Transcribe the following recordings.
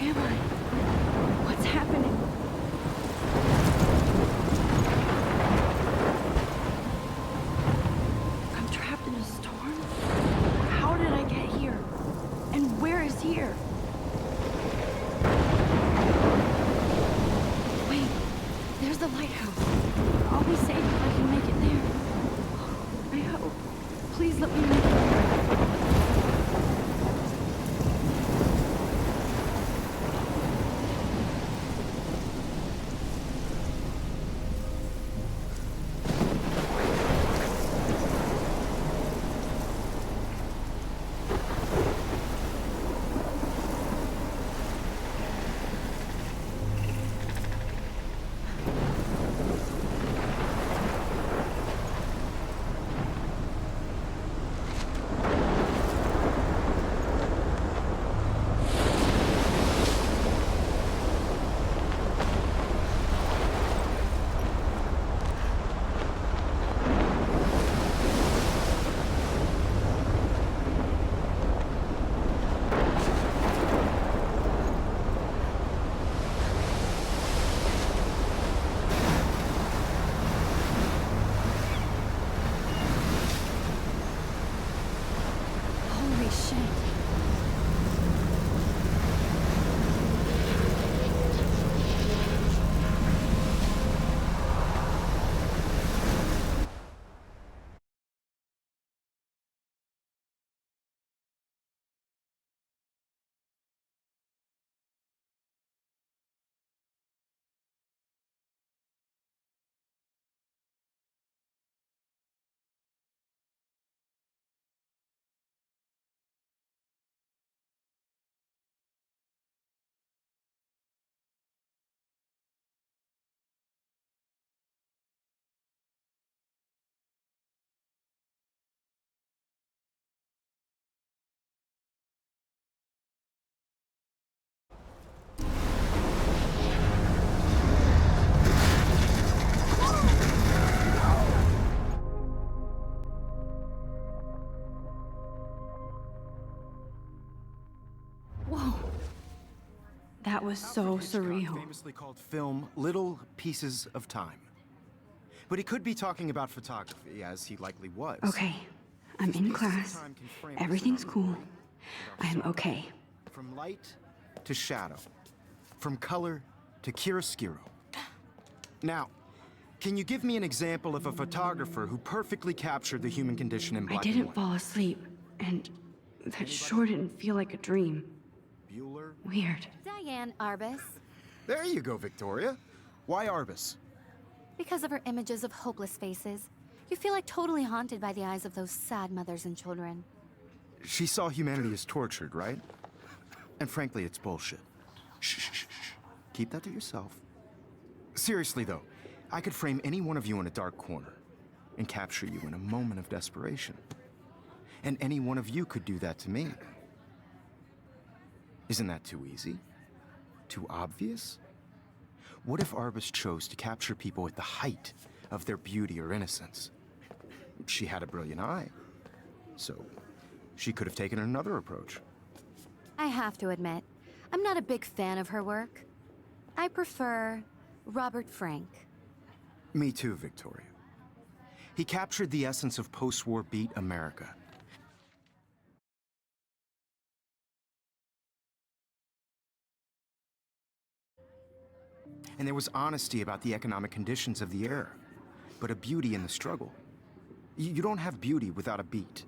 am I? What's happening? I'm trapped in a storm? How did I get here? And where is here? Wait, there's the lighthouse. I'll be safe if I can make it there. I hope. Please let me make it there. Holy shit. Whoa. That was so surreal. Famously called film Little Pieces of Time. But he could be talking about photography, as he likely was. Okay, I'm in class. Everything's cool. I am okay. From light to shadow. From color to chiaroscuro. Now, can you give me an example of a photographer who perfectly captured the human condition in black I and didn't white? fall asleep, and that sure didn't feel like a dream. Bueller? Weird. Diane Arbus. There you go, Victoria. Why Arbus? Because of her images of hopeless faces, you feel like totally haunted by the eyes of those sad mothers and children. She saw humanity as tortured, right? And frankly, it's bullshit. Shh, shh, shh, shh. Keep that to yourself. Seriously, though, I could frame any one of you in a dark corner and capture you in a moment of desperation. And any one of you could do that to me. Isn't that too easy? Too obvious? What if Arbus chose to capture people at the height of their beauty or innocence? She had a brilliant eye, so she could have taken another approach. I have to admit, I'm not a big fan of her work. I prefer Robert Frank. Me too, Victoria. He captured the essence of post-war beat America. And there was honesty about the economic conditions of the era, but a beauty in the struggle. You don't have beauty without a beat.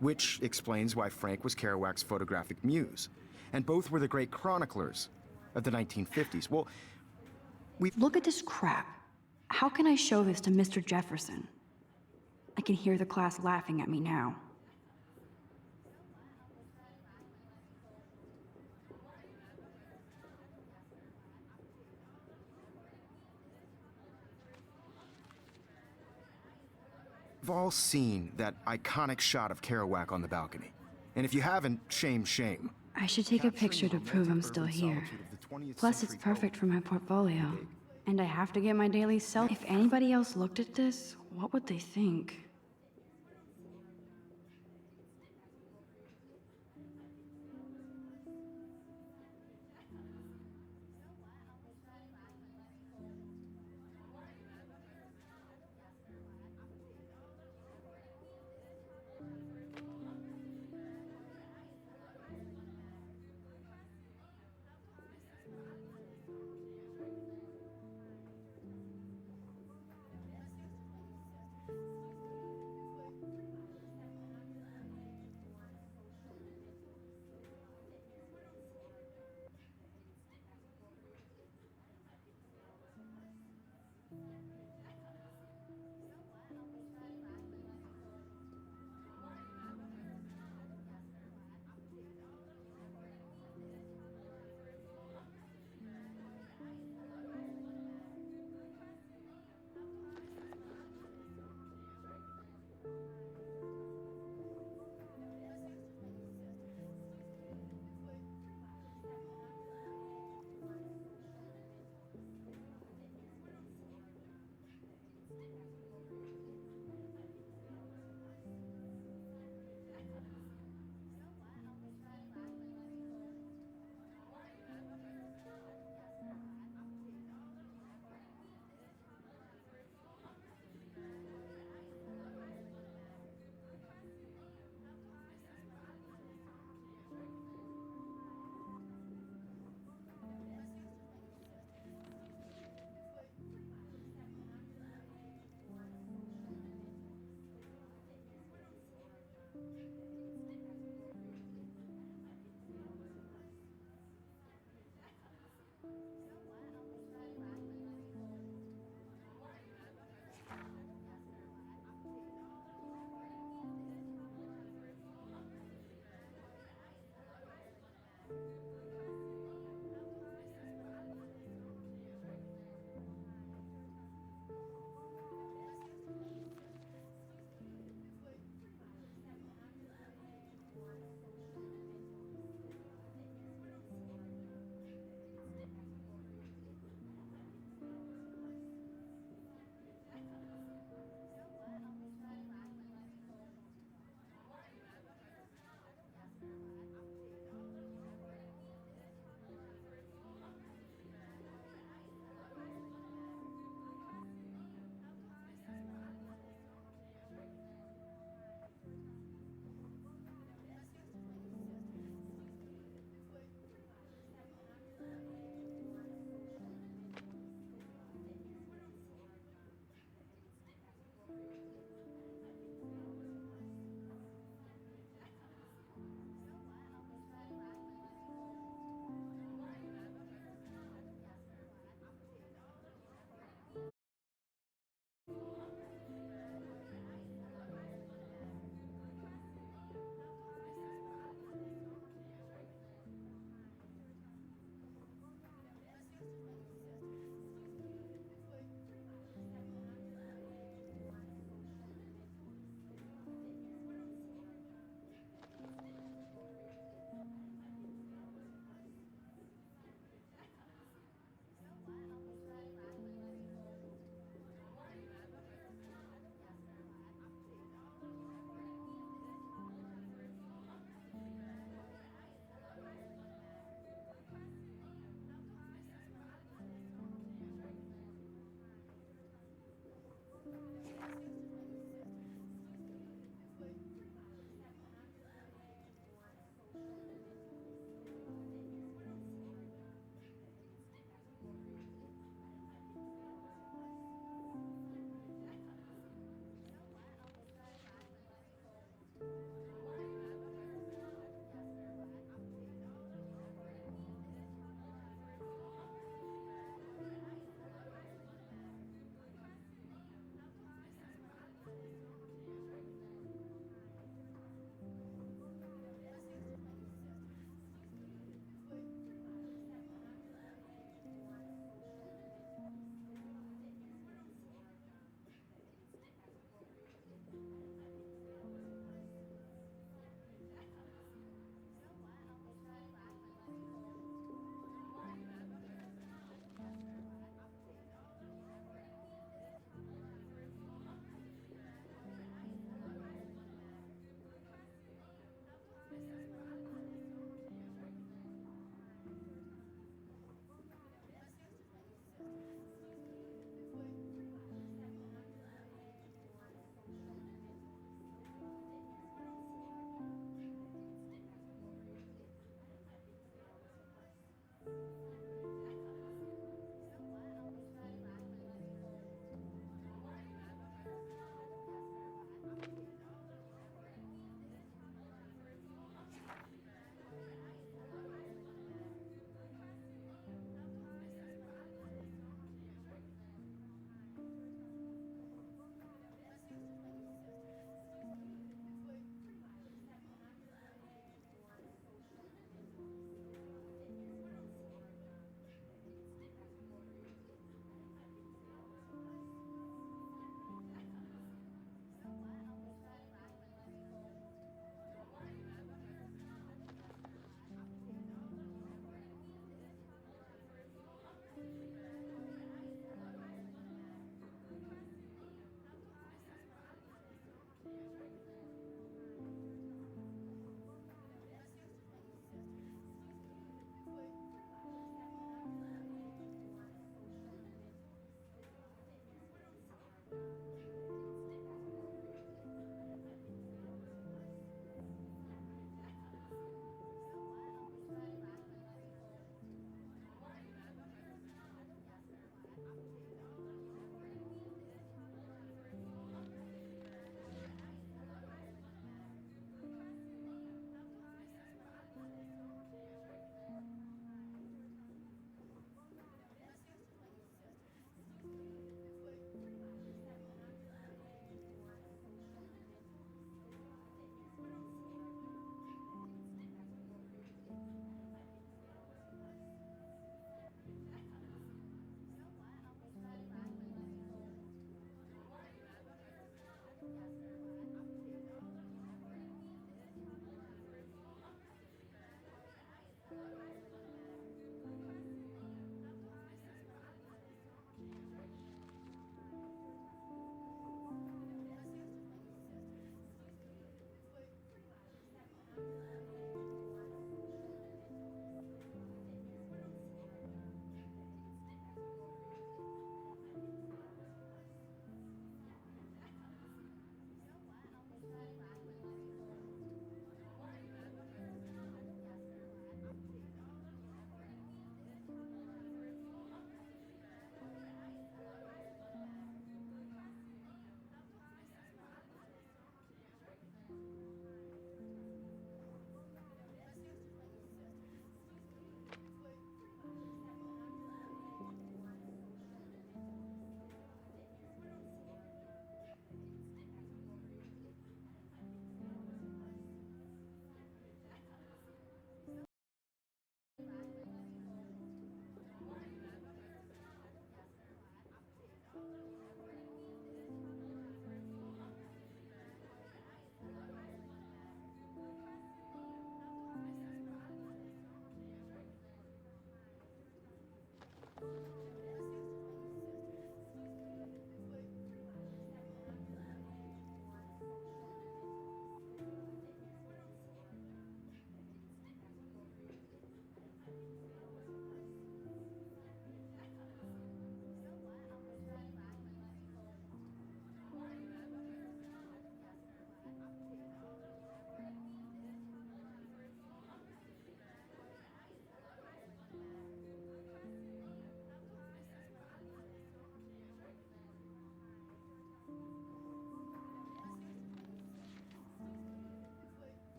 Which explains why Frank was Kerouac's photographic muse. And both were the great chroniclers of the 1950s. Well, Look at this crap. How can I show this to Mr. Jefferson? I can hear the class laughing at me now. we've all seen that iconic shot of Kerouac on the balcony. And if you haven't, shame, shame. I should take a picture to prove I'm still here. Plus, it's perfect for my portfolio. And I have to get my daily self. If anybody else looked at this, what would they think?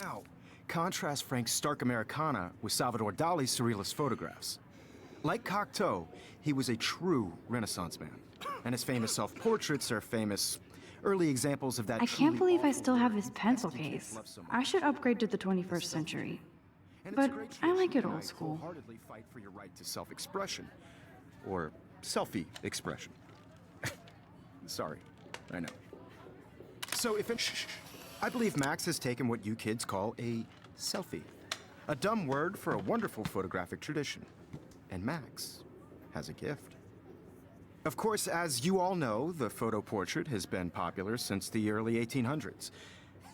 Now, contrast Frank's stark Americana with Salvador Dali's surrealist photographs. Like Cocteau, he was a true Renaissance man, and his famous self-portraits are famous early examples of that. I can't believe I still have this pencil case. I should upgrade to the 21st century. But I like it old school. Wholeheartedly fight for your right to self-expression, or selfie expression. Sorry, I know. So if it, I believe Max has taken what you kids call a selfie, a dumb word for a wonderful photographic tradition. And Max has a gift. Of course, as you all know, the photo portrait has been popular since the early 1800s.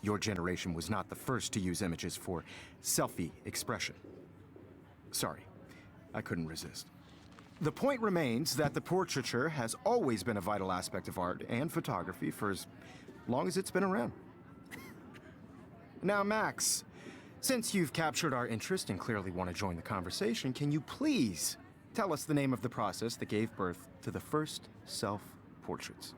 Your generation was not the first to use images for selfie expression. Sorry, I couldn't resist. The point remains that the portraiture has always been a vital aspect of art and photography for as long as it's been around. Now, Max, since you've captured our interest and clearly want to join the conversation, can you please tell us the name of the process that gave birth to the first self-portraits?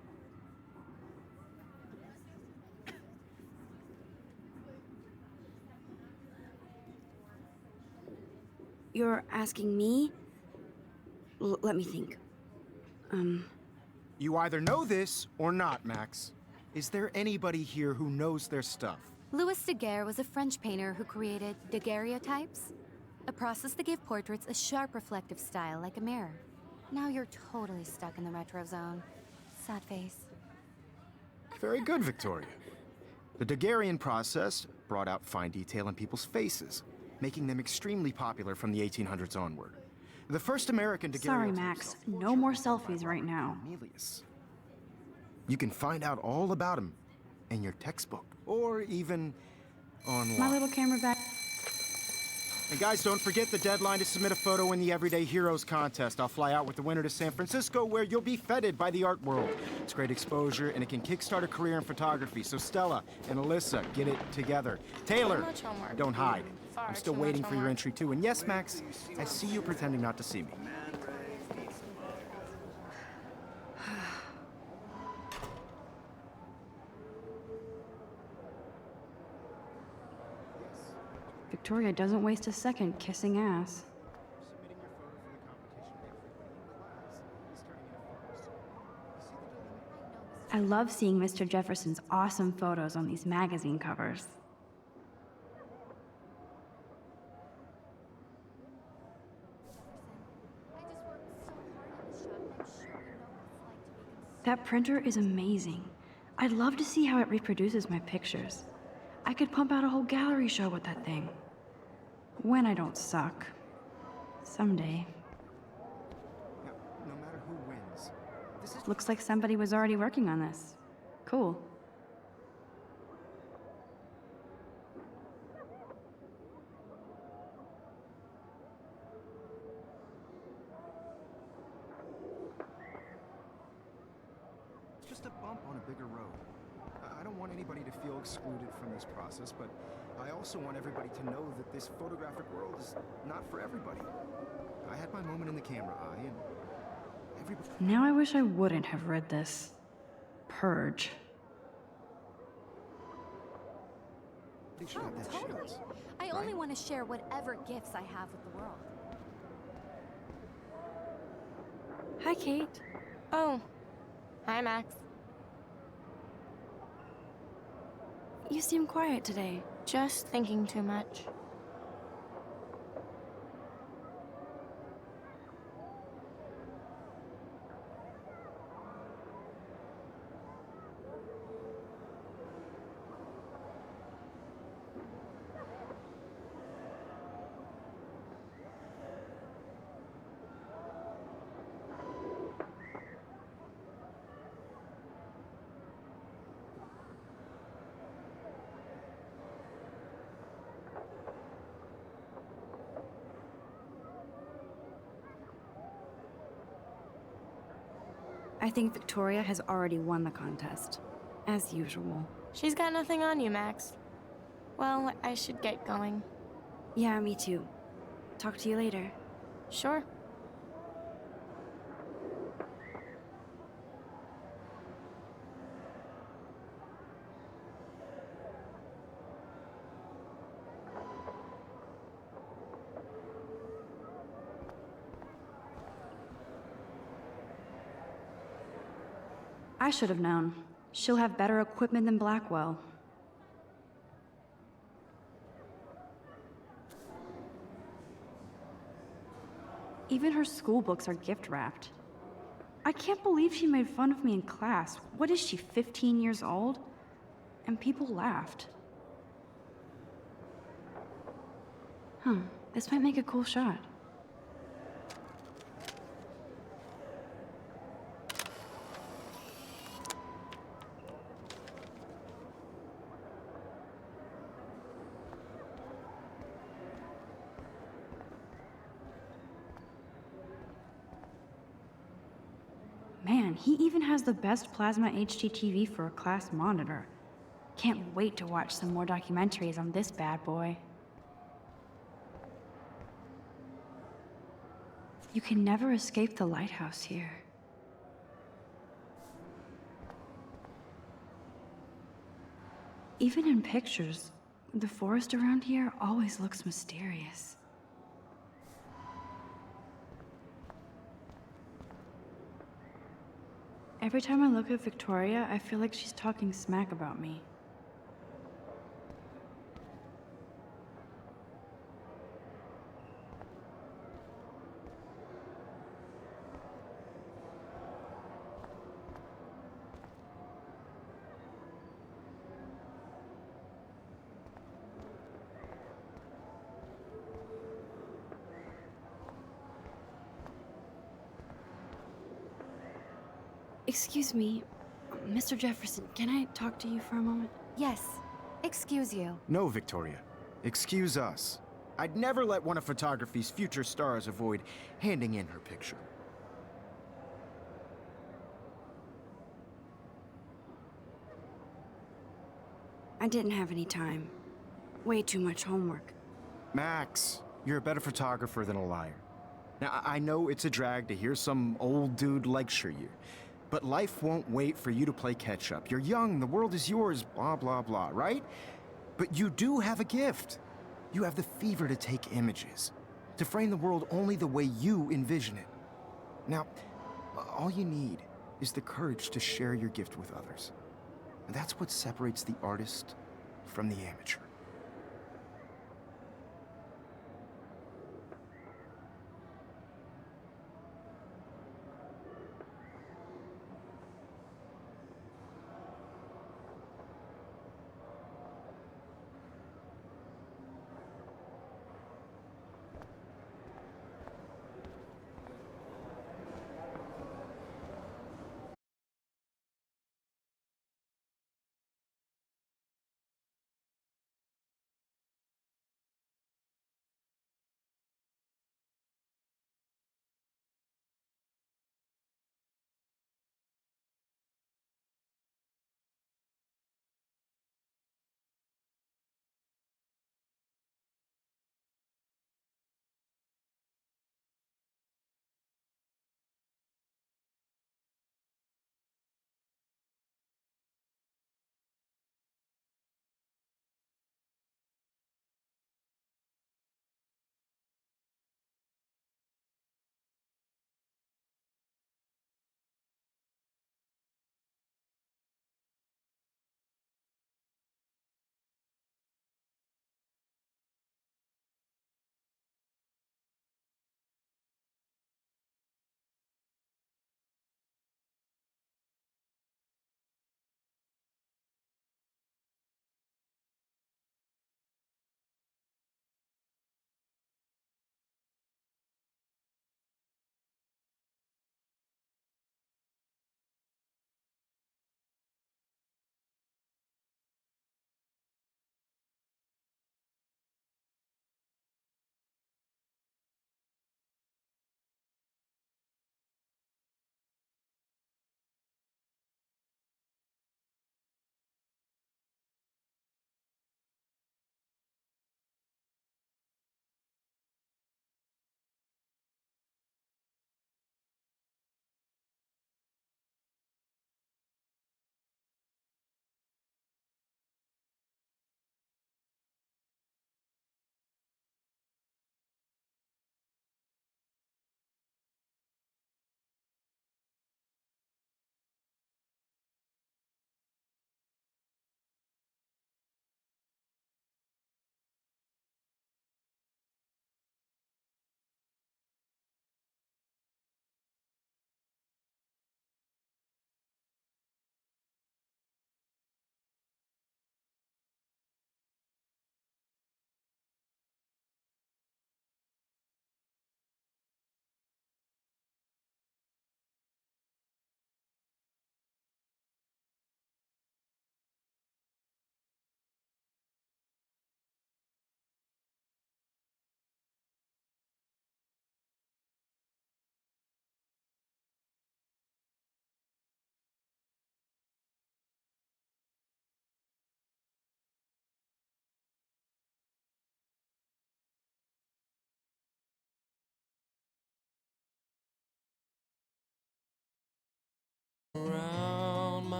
You're asking me? Let me think. You either know this or not, Max. Is there anybody here who knows their stuff? Louis Daguerre was a French painter who created daguerreotypes, a process that gave portraits a sharp reflective style like a mirror. Now you're totally stuck in the retro zone. Sad face. Very good, Victoria. The Daguerrean process brought out fine detail in people's faces, making them extremely popular from the 1800s onward. The first American daguerreotype. Sorry, Max. No more selfies right now. Cornelius. You can find out all about him in your textbook, or even online. My little camera back. And guys, don't forget the deadline to submit a photo in the Everyday Heroes contest. I'll fly out with the winner to San Francisco, where you'll be feted by the art world. It's great exposure, and it can kickstart a career in photography. So Stella and Alyssa, get it together. Taylor, don't hide. I'm still waiting for your entry too. And yes, Max, I see you pretending not to see me. Victoria doesn't waste a second kissing ass. I love seeing Mr. Jefferson's awesome photos on these magazine covers. That printer is amazing. I'd love to see how it reproduces my pictures. I could pump out a whole gallery show with that thing. When I don't suck. Someday. No matter who wins, this is Looks like somebody was already working on this. Cool. just a bump on a bigger road. I don't want anybody to feel excluded from this process, but I also want everybody to know that this photographic world is not for everybody. I had my moment in the camera eye, and everybody... Now I wish I wouldn't have read this. Purge. should have that Totally. chance. I only want to share whatever gifts I have with the world. Hi, Kate. Oh. Hi, Max. You seem quiet today. Just thinking too much. I think Victoria has already won the contest. As usual. She's got nothing on you, Max. Well, I should get going. Yeah, me too. Talk to you later. Sure. I should have known. She'll have better equipment than Blackwell. Even her school books are gift wrapped. I can't believe she made fun of me in class. What is she, 15 years old? And people laughed. This might make a cool shot. Man, he even has the best plasma HDTV for a class monitor. Can't wait to watch some more documentaries on this bad boy. You can never escape the lighthouse here. Even in pictures, the forest around here always looks mysterious. Every time I look at Victoria, I feel like she's talking smack about me. Excuse me, Mr. Jefferson, can I talk to you for a moment? Yes. Excuse you. No, Victoria. Excuse us. I'd never let one of photography's future stars avoid handing in her picture. I didn't have any time. Way too much homework. Max, you're a better photographer than a liar. Now, I know it's a drag to hear some old dude lecture you, but life won't wait for you to play catch-up. You're young, the world is yours, blah, blah, blah, right? But you do have a gift. You have the fever to take images, to frame the world only the way you envision it. Now, all you need is the courage to share your gift with others. And that's what separates the artist from the amateur.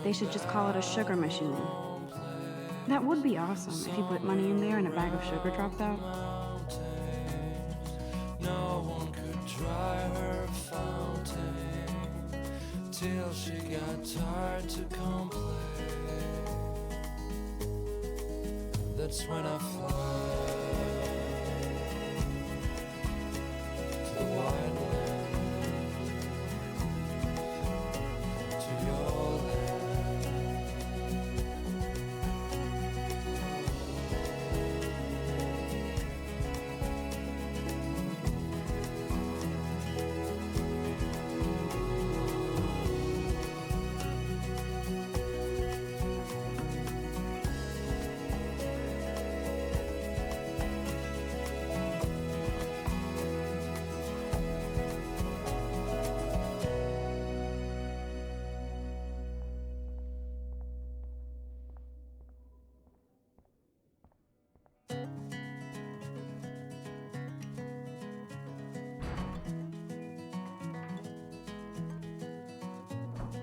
They should just call it a sugar machine. That would be awesome if you put money in there and a bag of sugar dropped out. No one could dry her fountain till she got tired to complain. That's when I fly to the wide land, to your land.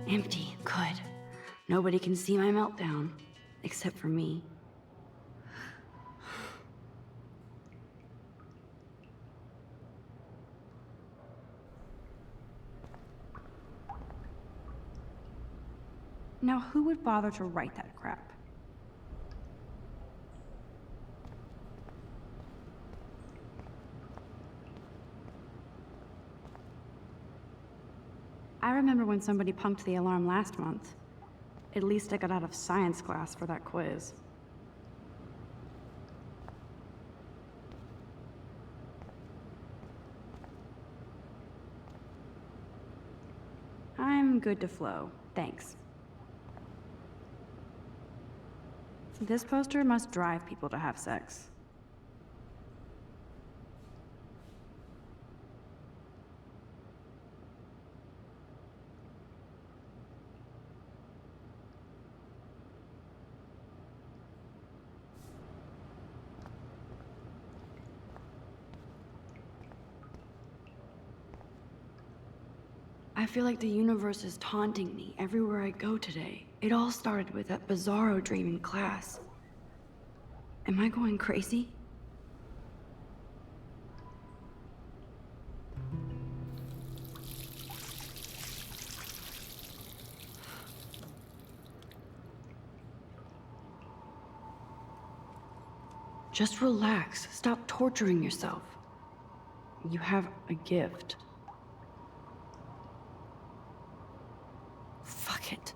Empty. Good. Nobody can see my meltdown. Except for me. Now, who would bother to write that crap? I remember when somebody punked the alarm last month. At least I got out of science class for that quiz. I'm good to flow, thanks. This poster must drive people to have sex. I feel like the universe is taunting me everywhere I go today. It all started with that bizarro dream in class. Am I going crazy? Just relax. Stop torturing yourself. You have a gift. Fuck it.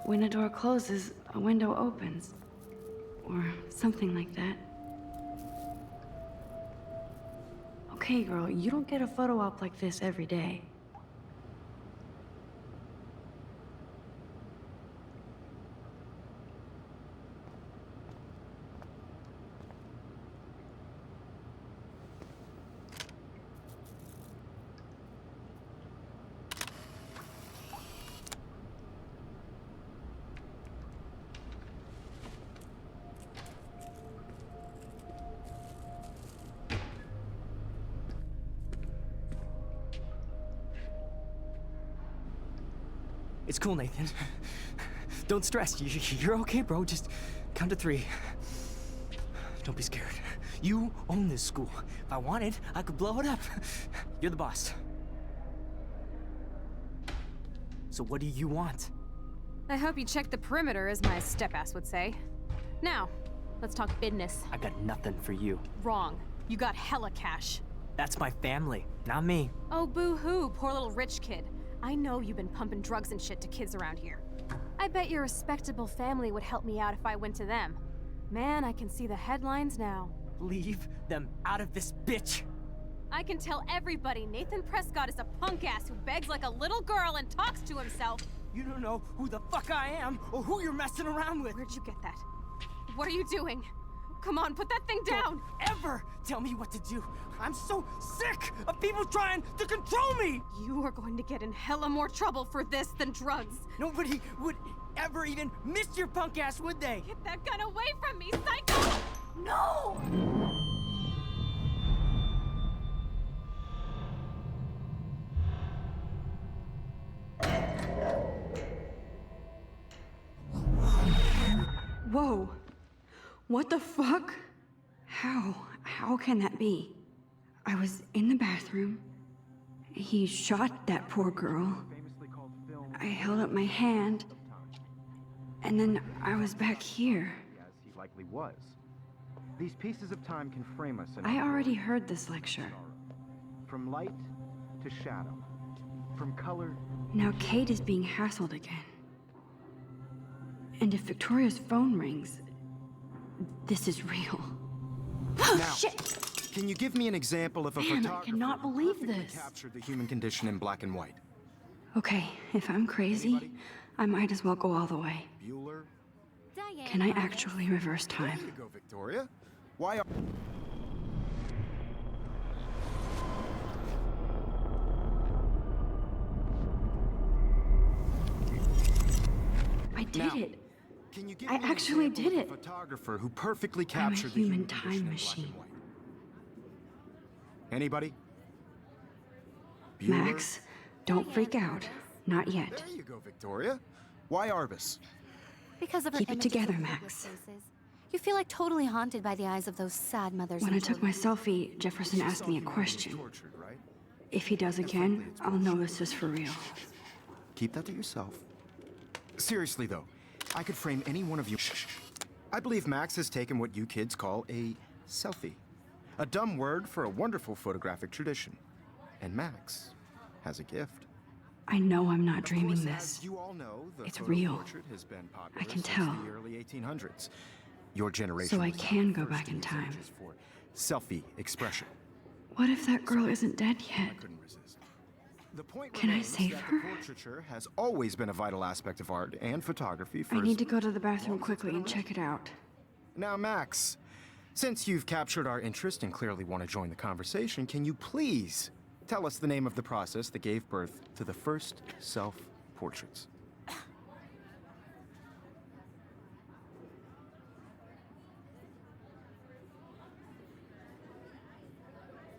When a door closes, a window opens. Or something like that. Okay, girl, you don't get a photo op like this every day. It's cool, Nathan. Don't stress. You're okay, bro. Just count to 3. Don't be scared. You own this school. If I wanted, I could blow it up. You're the boss. So what do you want? I hope you checked the perimeter, as my step-ass would say. Now, let's talk business. I got nothing for you. Wrong. You got hella cash. That's my family, not me. Oh, boo-hoo, poor little rich kid. I know you've been pumping drugs and shit to kids around here. I bet your respectable family would help me out if I went to them. Man, I can see the headlines now. Leave them out of this bitch. I can tell everybody Nathan Prescott is a punk ass who begs like a little girl and talks to himself. You don't know who the fuck I am or who you're messing around with. Where'd you get that? What are you doing? Come on, put that thing down! Don't ever tell me what to do. I'm so sick of people trying to control me! You are going to get in hella more trouble for this than drugs. Nobody would ever even miss your punk ass, would they? Get that gun away from me, psycho! No! What the fuck? How? How can that be? I was in the bathroom. He shot that poor girl. I held up my hand. And then I was back here. As he likely was. These pieces of time can frame us in I our already world. heard this lecture. From light to shadow. From color. Now Kate is being hassled again. And if Victoria's phone rings, this is real. Now, Shit! can you give me an example of a Man, I photographer cannot who believe perfectly this. captured the human condition in black and white? Okay, if I'm crazy, I might as well go all the way. Bueller? Diane Can I Roberts. actually reverse There time? you go, Victoria. Why are... I did Now, it. Can you give I me an actually example did of a it. photographer who perfectly I'm a captured the human human condition time in black machine. and white? Anybody? Bueller? Max, don't freak out. Not yet. There you go, Victoria. Why Arbus? Because of her Keep it images of together, hopeless Max. faces. You feel like totally haunted by the eyes of those sad mothers. When I and took my children. selfie, Jefferson asked me a question. Tortured, right? If he does again, I'll know this is for real. Keep that to yourself. Seriously, though, I could frame any one of you. I believe Max has taken what you kids call a selfie. A dumb word for a wonderful photographic tradition. And Max has a gift. I know I'm not Of dreaming course, this. as you all know, the It's photo real. portrait has been popular I can since tell. the early 1800s. Your generation So I was can the go first back to in use time. images for selfie expression. What if that girl isn't dead yet? I couldn't resist. The point Can I remains save that her? The portraiture has always been a vital aspect of art and photography. I For need to go to the bathroom quickly and check it out. Now, Max, since you've captured our interest and clearly want to join the conversation, can you please tell us the name of the process that gave birth to the first self-portraits?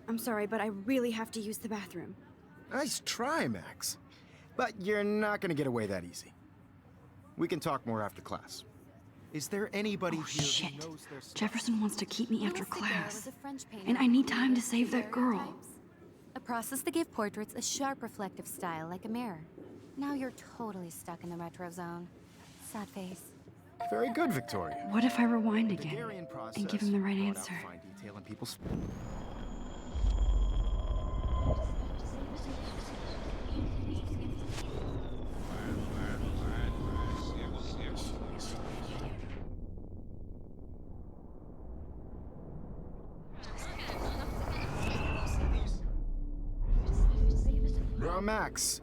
I'm sorry, but I really have to use the bathroom. Nice try, Max. But you're not going to get away that easy. We can talk more after class. Is there anybody Oh, here shit. who knows their stuff? Jefferson wants to keep me after Louis Daguerre class. was a French painter And I who need time to created save that girl. daguerreotypes, a process that gave portraits a sharp reflective style like a mirror. Now you're totally stuck in the retro zone. Sad face. Very good, Victoria. What if I rewind The again Daguerrean process and give him the right brought out answer? fine detail in people's... Now, Max,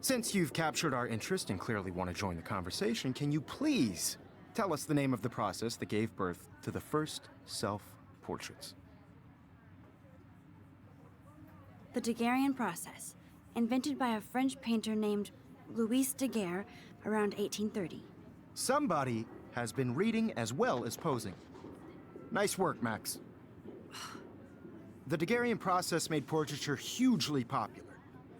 since you've captured our interest and clearly want to join the conversation, can you please tell us the name of the process that gave birth to the first self-portraits? The Daguerrean process, invented by a French painter named Louis Daguerre around 1830. Somebody has been reading as well as posing. Nice work, Max. The Daguerrean process made portraiture hugely popular,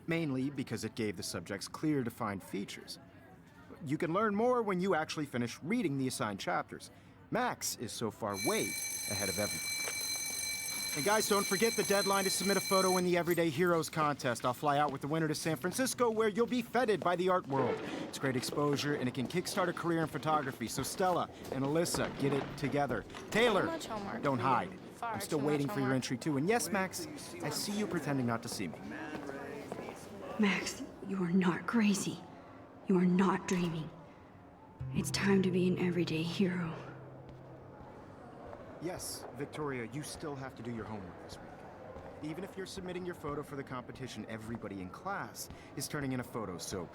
mainly because it gave the subjects clear, defined features. You can learn more when you actually finish reading the assigned chapters. Max is so far way ahead of everyone. And guys, don't forget the deadline to submit a photo in the Everyday Heroes contest. I'll fly out with the winner to San Francisco, where you'll be feted by the art world. It's great exposure, and it can kickstart a career in photography. So Stella and Alyssa, get it together. Taylor, Too much homework don't for you. hide. Far I'm still too much waiting for your homework. entry, too. And yes, Max, I see you pretending not to see me. Max, you are not crazy. You are not dreaming. It's time to be an everyday hero. Yes, Victoria, you still have to do your homework this week. Even if you're submitting your photo for the competition, everybody in class is turning in a photo, so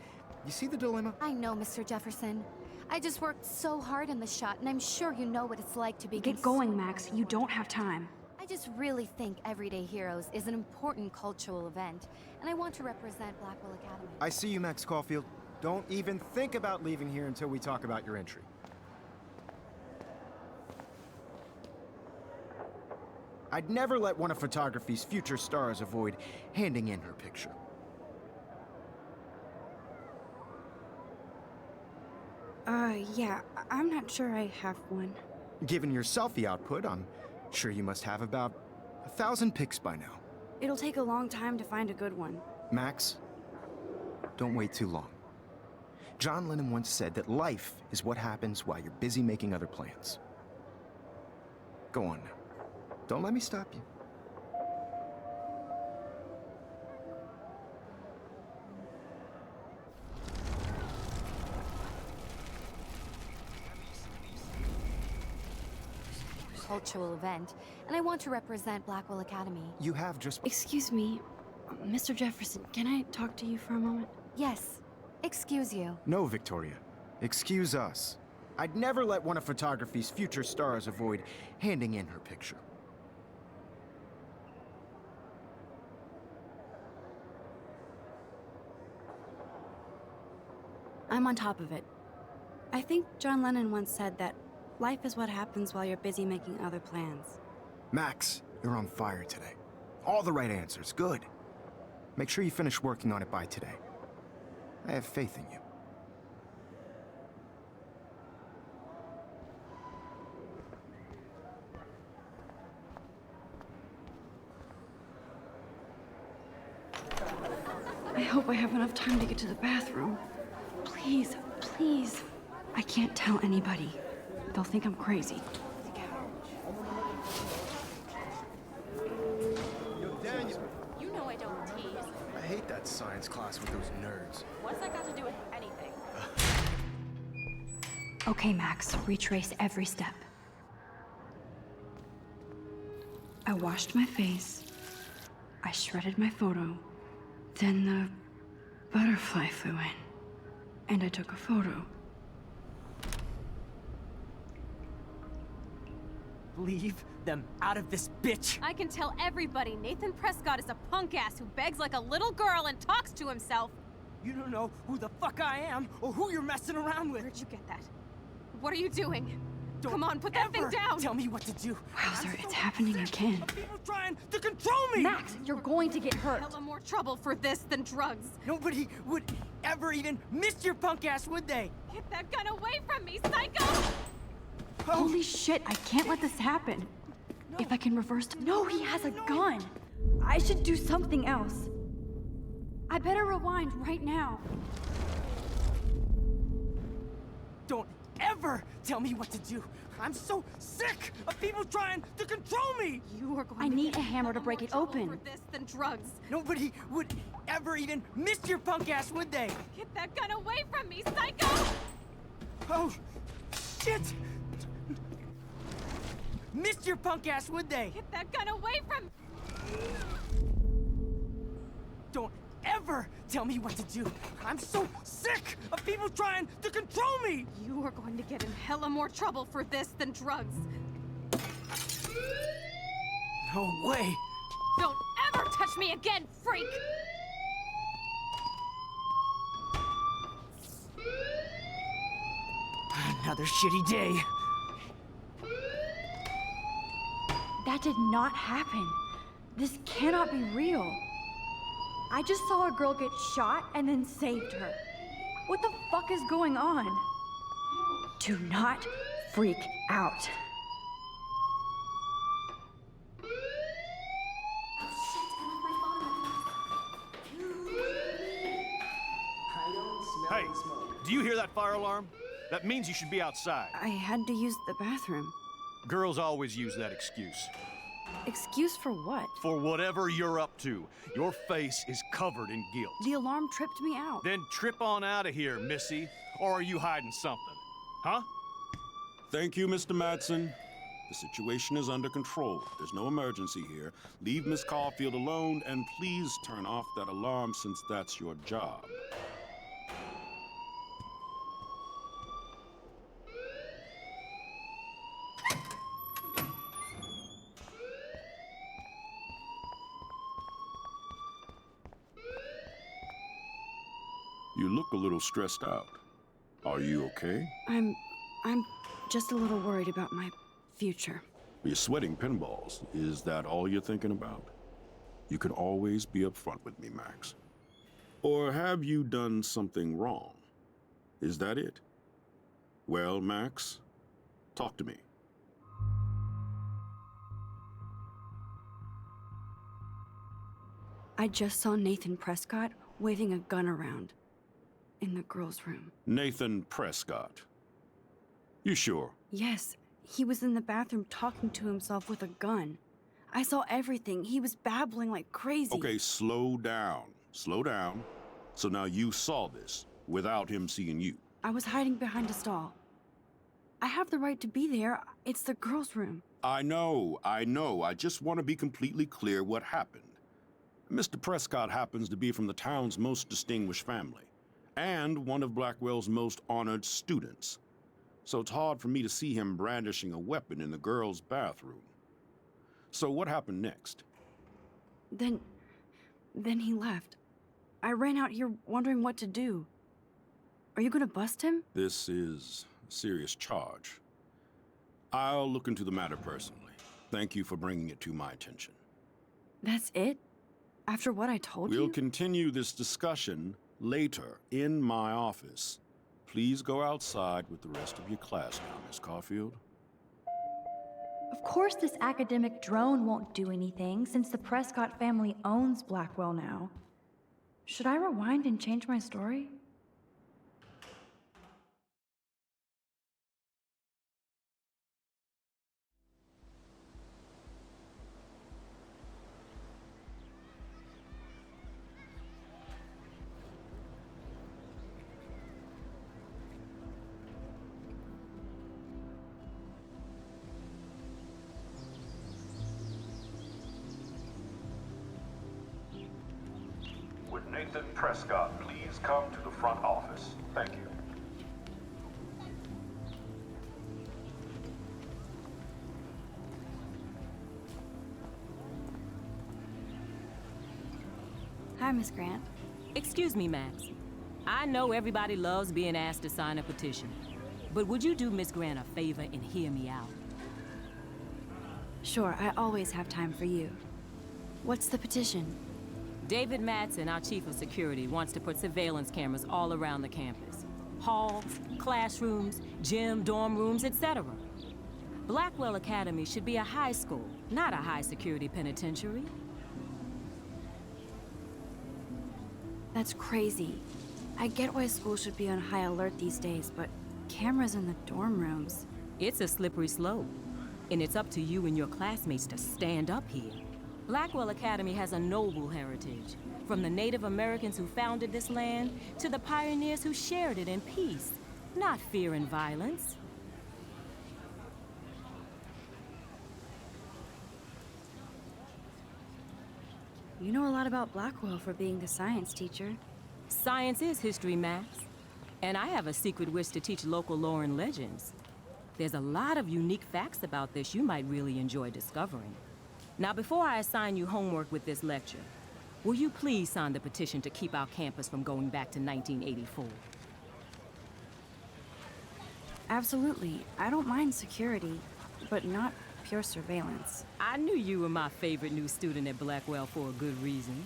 you see the dilemma? I know, Mr. Jefferson. I just worked so hard on the shot, and I'm sure you know what it's like to be Get going, Max. You don't have time. I just really think Everyday Heroes is an important cultural event, and I want to represent Blackwell Academy. I see you, Max Caulfield. Don't even think about leaving here until we talk about your entry. I'd never let one of photography's future stars avoid handing in her picture. Yeah, I'm not sure I have one. Given your selfie output, I'm sure you must have about 1,000 pics by now. It'll take a long time to find a good one. Max, don't wait too long. John Lennon once said that life is what happens while you're busy making other plans. Go on now. Don't let me stop you. Cultural event, and I want to represent Blackwell Academy. You have just... Excuse me, Mr. Jefferson, can I talk to you for a moment? Yes. Excuse you. No, Victoria. Excuse us. I'd never let one of photography's future stars avoid handing in her picture. I'm on top of it. I think John Lennon once said that life is what happens while you're busy making other plans. Max, you're on fire today. All the right answers. Good. Make sure you finish working on it by today. I have faith in you. I hope I have enough time to get to the bathroom. Please, please. I can't tell anybody. They'll think I'm crazy. You know I don't tease. I hate that science class with those nerds. What's that got to do with anything? Okay, Max, retrace every step. I washed my face. I shredded my photo. Then the butterfly flew in. And I took a photo. Leave them out of this bitch! I can tell everybody Nathan Prescott is a punk ass who begs like a little girl and talks to himself. You don't know who the fuck I am or who you're messing around with. Where'd you get that? What are you doing? Don't Come on, put that thing ever down! Tell me what to do. Wowzer, it's happening again. People trying to control me! Max, you're going to get hurt. Hella more trouble for this than drugs. Nobody would ever even miss your punk ass, would they? Get that gun away from me, psycho! Oh, Holy shit, I can't let this happen. If I can reverse... No, he has a gun! I should do something else. I better rewind right now. don't ever tell me what to do. I'm so sick of people trying to control me! You are going I to need get a hammer to hella break more it trouble open. For this than drugs. Nobody would ever even miss your punk ass, would they? Get that gun away from me, psycho! Oh, shit! Missed your punk ass, would they? Get that gun away from Don't ever tell me what to do. I'm so sick of people trying to control me! You are going to get in hella more trouble for this than drugs. No way! Don't ever touch me again, freak! Another shitty day. That did not happen. This cannot be real. I just saw a girl get shot and then saved her. What the fuck is going on? Do not freak out. Hey, do you hear that fire alarm? That means you should be outside. I had to use the bathroom. Girls always use that excuse. Excuse for what? For whatever you're up to, your face is covered in guilt. The alarm tripped me out. Then trip on out of here, Missy. Or are you hiding something? Huh? Thank you, Mr. Madsen. The situation is under control. There's no emergency here. Leave Miss Caulfield alone, and please turn off that alarm since that's your job. You look a little stressed out. Are you okay? I'm just a little worried about my future. You're sweating pinballs. Is that all you're thinking about? You can always be upfront with me, Max. Or have you done something wrong? Is that it? Well, Max, talk to me. I just saw Nathan Prescott waving a gun around in the girls' room. Nathan Prescott. You sure? Yes, he was in the bathroom talking to himself with a gun. I saw everything. He was babbling like crazy. Okay, slow down. Slow down. So now you saw this without him seeing you. I was hiding behind a stall. I have the right to be there. It's the girls' room. I know. I just want to be completely clear what happened. Mr. Prescott happens to be from the town's most distinguished family, and one of Blackwell's most honored students. So it's hard for me to see him brandishing a weapon in the girls' bathroom. So what happened next? Then he left. I ran out here wondering what to do. Are you gonna bust him? This is a serious charge. I'll look into the matter personally. Thank you for bringing it to my attention. That's it? After what I told you? We'll continue this discussion later in my office. Please go outside with the rest of your class now, Miss Caulfield. Of course this academic drone won't do anything since the Prescott family owns Blackwell now. Should I rewind and change my story? Would Nathan Prescott please come to the front office? Thank you. Hi, Miss Grant. Excuse me, Max. I know everybody loves being asked to sign a petition, but would you do Miss Grant a favor and hear me out? Sure, I always have time for you. What's the petition? David Madsen, our chief of security, wants to put surveillance cameras all around the campus. Halls, classrooms, gym, dorm rooms, etc. Blackwell Academy should be a high school, not a high-security penitentiary. That's crazy. I get why schools should be on high alert these days, but cameras in the dorm rooms... It's a slippery slope, and it's up to you and your classmates to stand up here. Blackwell Academy has a noble heritage, from the Native Americans who founded this land to the pioneers who shared it in peace, not fear and violence. You know a lot about Blackwell for being the science teacher. Science is history, Max. And I have a secret wish to teach local lore and legends. There's a lot of unique facts about this you might really enjoy discovering. Now, before I assign you homework with this lecture, will you please sign the petition to keep our campus from going back to 1984? Absolutely. I don't mind security, but not pure surveillance. I knew you were my favorite new student at Blackwell for a good reason.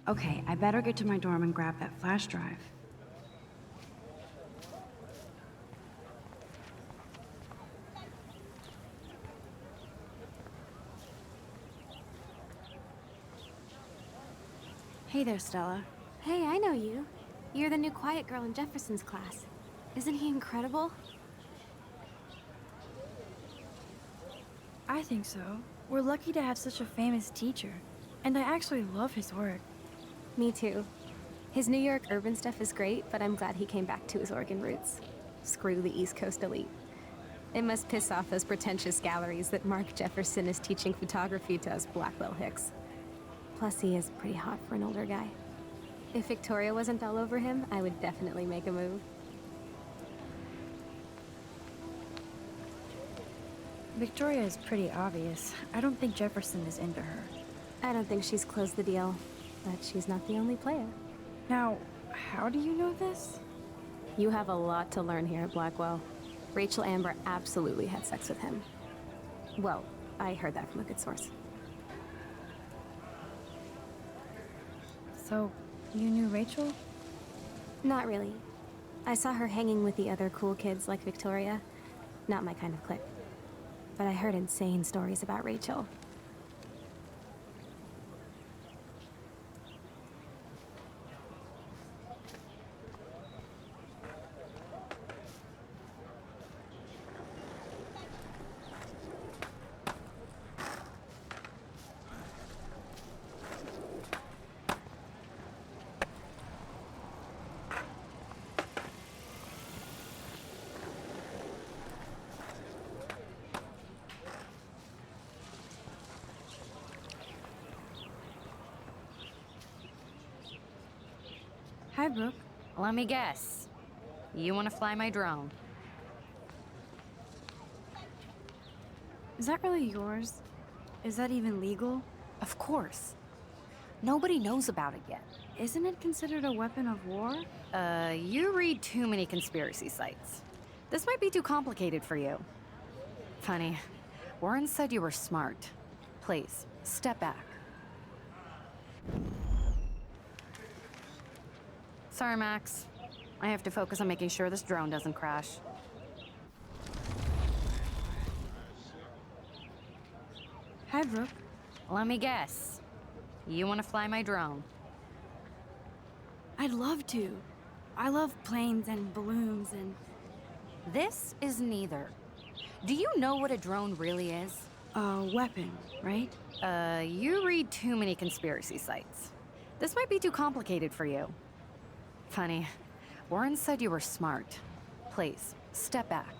Okay, I better get to my dorm and grab that flash drive. Hey there, Stella. Hey, I know you. You're the new quiet girl in Jefferson's class. Isn't he incredible? I think so. We're lucky to have such a famous teacher. And I actually love his work. Me too. His New York urban stuff is great, but I'm glad he came back to his Oregon roots. Screw the East Coast elite. It must piss off those pretentious galleries that Mark Jefferson is teaching photography to us Blackwell Hicks. Plus, he is pretty hot for an older guy. If Victoria wasn't all over him, I would definitely make a move. Victoria is pretty obvious. I don't think Jefferson is into her. I don't think she's closed the deal, but she's not the only player. Now, how do you know this? You have a lot to learn here at Blackwell. Rachel Amber absolutely had sex with him. Well, I heard that from a good source. So, you knew Rachel? Not really. I saw her hanging with the other cool kids like Victoria. Not my kind of clique. But I heard insane stories about Rachel. Hi, Brooke. Let me guess. You want to fly my drone? Is that really yours? Is that even legal? Of course. Nobody knows about it yet. Isn't it considered a weapon of war? You read too many conspiracy sites. This might be too complicated for you. Funny, Warren said you were smart. Please, step back. Sorry, Max. I have to focus on making sure this drone doesn't crash. Hi, Brooke. Let me guess. You want to fly my drone? I'd love to. I love planes and balloons and... This is neither. Do you know what a drone really is? A weapon, right? You read too many conspiracy sites. This might be too complicated for you. Funny, Warren said you were smart. Please, step back.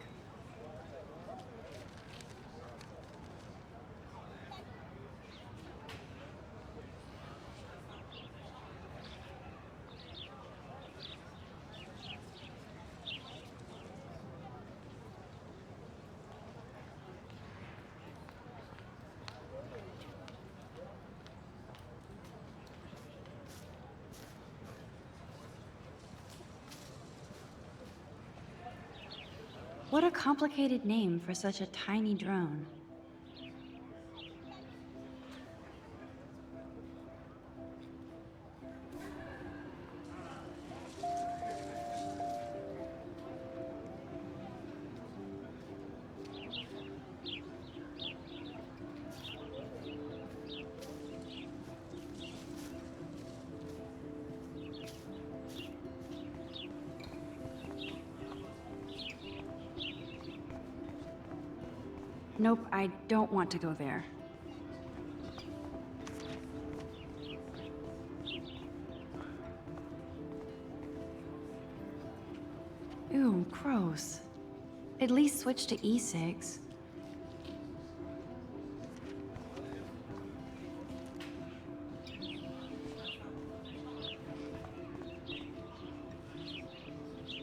What a complicated name for such a tiny drone. Nope, I don't want to go there. Ew, gross. At least switch to e-cigs.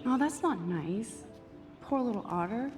Oh, that's not nice. Poor little otter.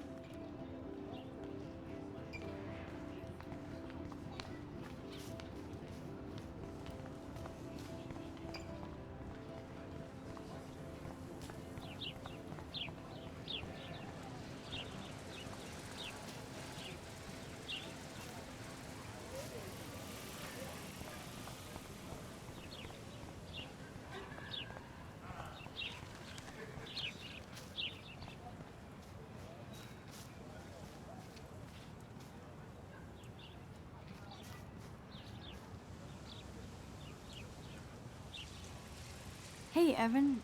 Hey, Evan.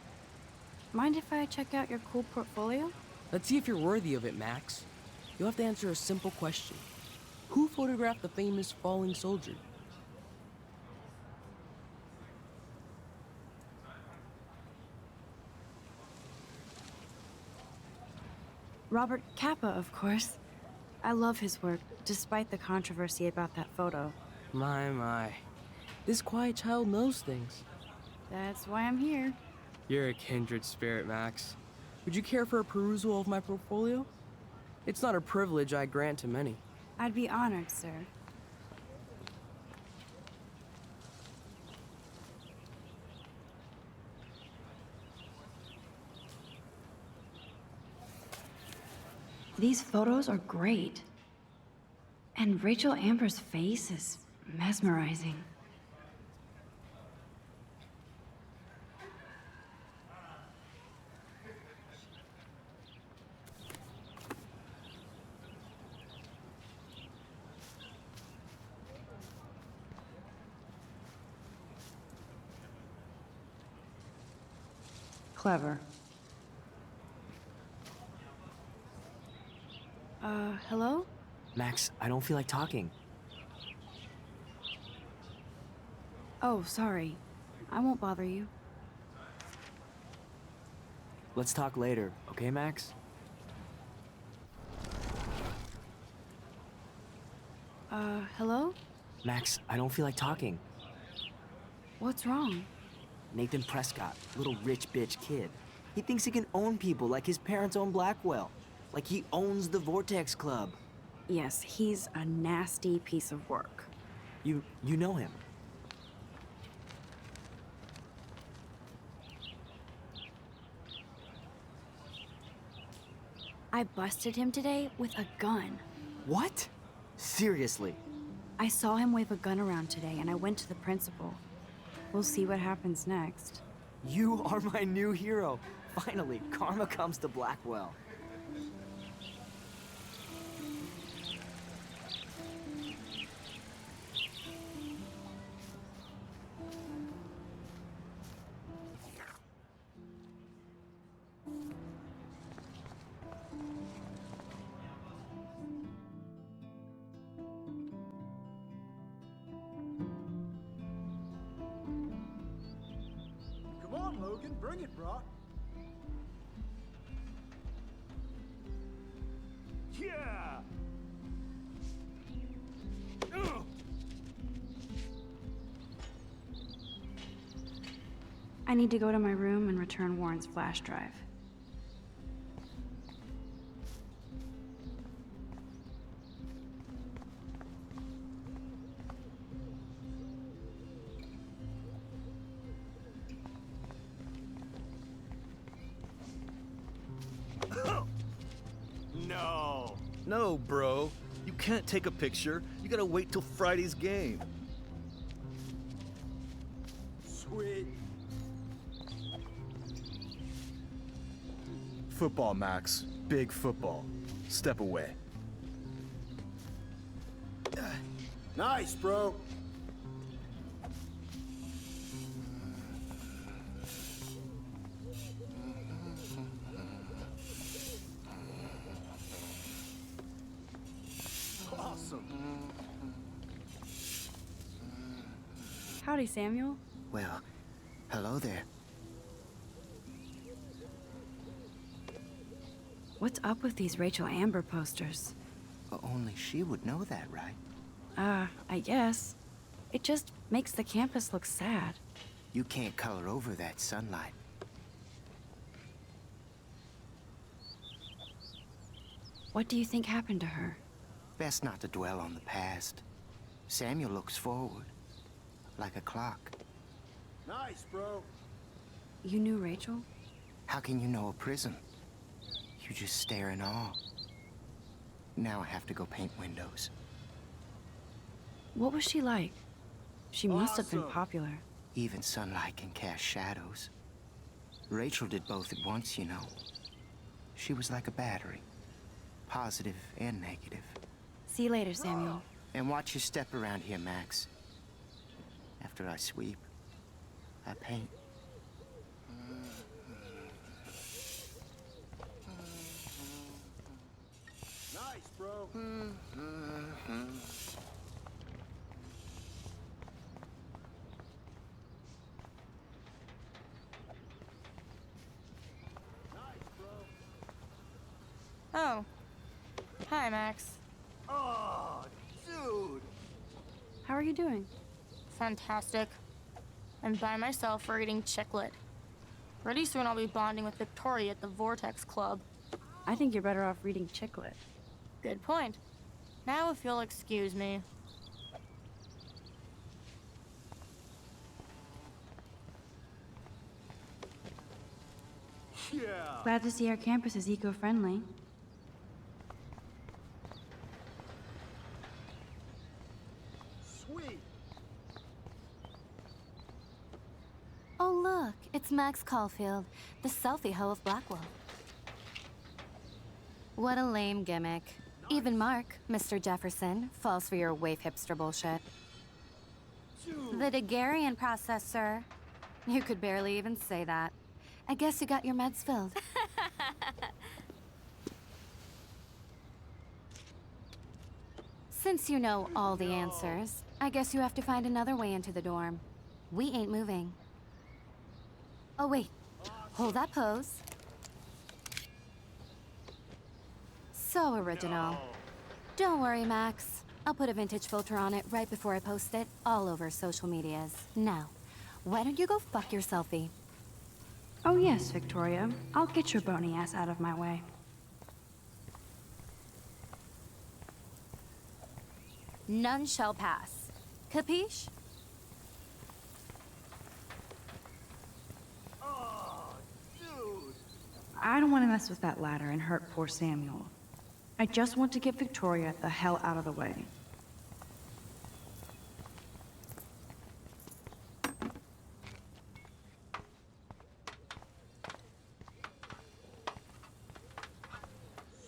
Mind if I check out your cool portfolio? Let's see if you're worthy of it, Max. You'll have to answer a simple question. Who photographed the famous falling soldier? Robert Capa, of course. I love his work, despite the controversy about that photo. My. This quiet child knows things. That's why I'm here. You're a kindred spirit, Max. Would you care for a perusal of my portfolio? It's not a privilege I grant to many. I'd be honored, sir. These photos are great. And Rachel Amber's face is mesmerizing. Clever. Hello? Max, I don't feel like talking. Oh, sorry. I won't bother you. Let's talk later, okay, Max? Hello? Max, I don't feel like talking. What's wrong? Nathan Prescott, little rich bitch kid. He thinks he can own people like his parents own Blackwell. Like he owns the Vortex Club. Yes, he's a nasty piece of work. You know him. I busted him today with a gun. What? Seriously? I saw him wave a gun around today and I went to the principal. We'll see what happens next. You are my new hero. Finally, karma comes to Blackwell. Come on, Logan, bring it, brah. Yeah! Ugh. I need to go to my room and return Warren's flash drive. No. No, bro. You can't take a picture. You gotta wait till Friday's game. Sweet. Football, Max. Big football. Step away. Nice, bro. Awesome. Howdy, Samuel. Well, hello there. What's up with these Rachel Amber posters? Only she would know that, right? I guess. It just makes the campus look sad. You can't color over that sunlight. What do you think happened to her? Best not to dwell on the past. Samuel looks forward, like a clock. Nice, bro. You knew Rachel? How can you know a prison? You just stare in awe. Now I have to go paint windows. What was she like? She must have been Awesome. popular. Even sunlight can cast shadows. Rachel did both at once, you know. She was like a battery. Positive and negative. See you later, Samuel. And watch your step around here, Max. After I sweep, I paint. bro. Oh. Hi, Max. Oh, dude. How are you doing? Fantastic. I'm by myself reading Chicklet. Pretty soon I'll be bonding with Victoria at the Vortex Club. I think you're better off reading Chicklet. Good point. Now if you'll excuse me. Yeah. Glad to see our campus is eco-friendly. Sweet. Oh, look, it's Max Caulfield, the selfie hoe of Blackwell. What a lame gimmick. Even Mark, Mr. Jefferson, falls for your waif hipster bullshit. The Daguerrean process, sir. You could barely even say that. I guess you got your meds filled. Since you know all the answers, I guess you have to find another way into the dorm. We ain't moving. Oh, wait. Hold that pose. So original. Don't worry, Max. I'll put a vintage filter on it right before I post it all over social medias. Now, why don't you go fuck your selfie? Oh yes, Victoria. I'll get your bony ass out of my way. None shall pass. Capiche? Oh, dude. I don't want to mess with that ladder and hurt poor Samuel. I just want to get Victoria the hell out of the way.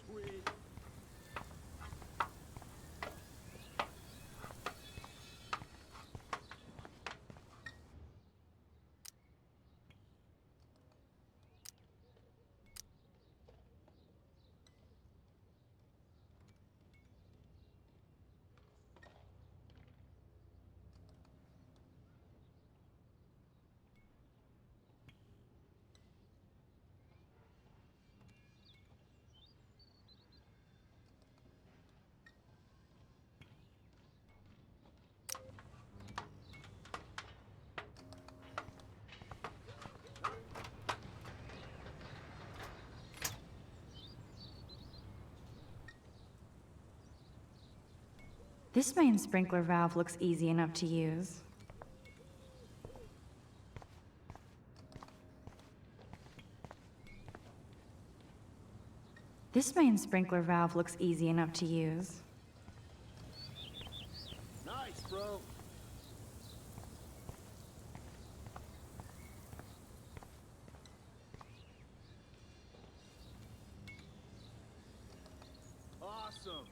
Sweet. This main sprinkler valve looks easy enough to use. This main sprinkler valve looks easy enough to use. Nice, bro. Awesome.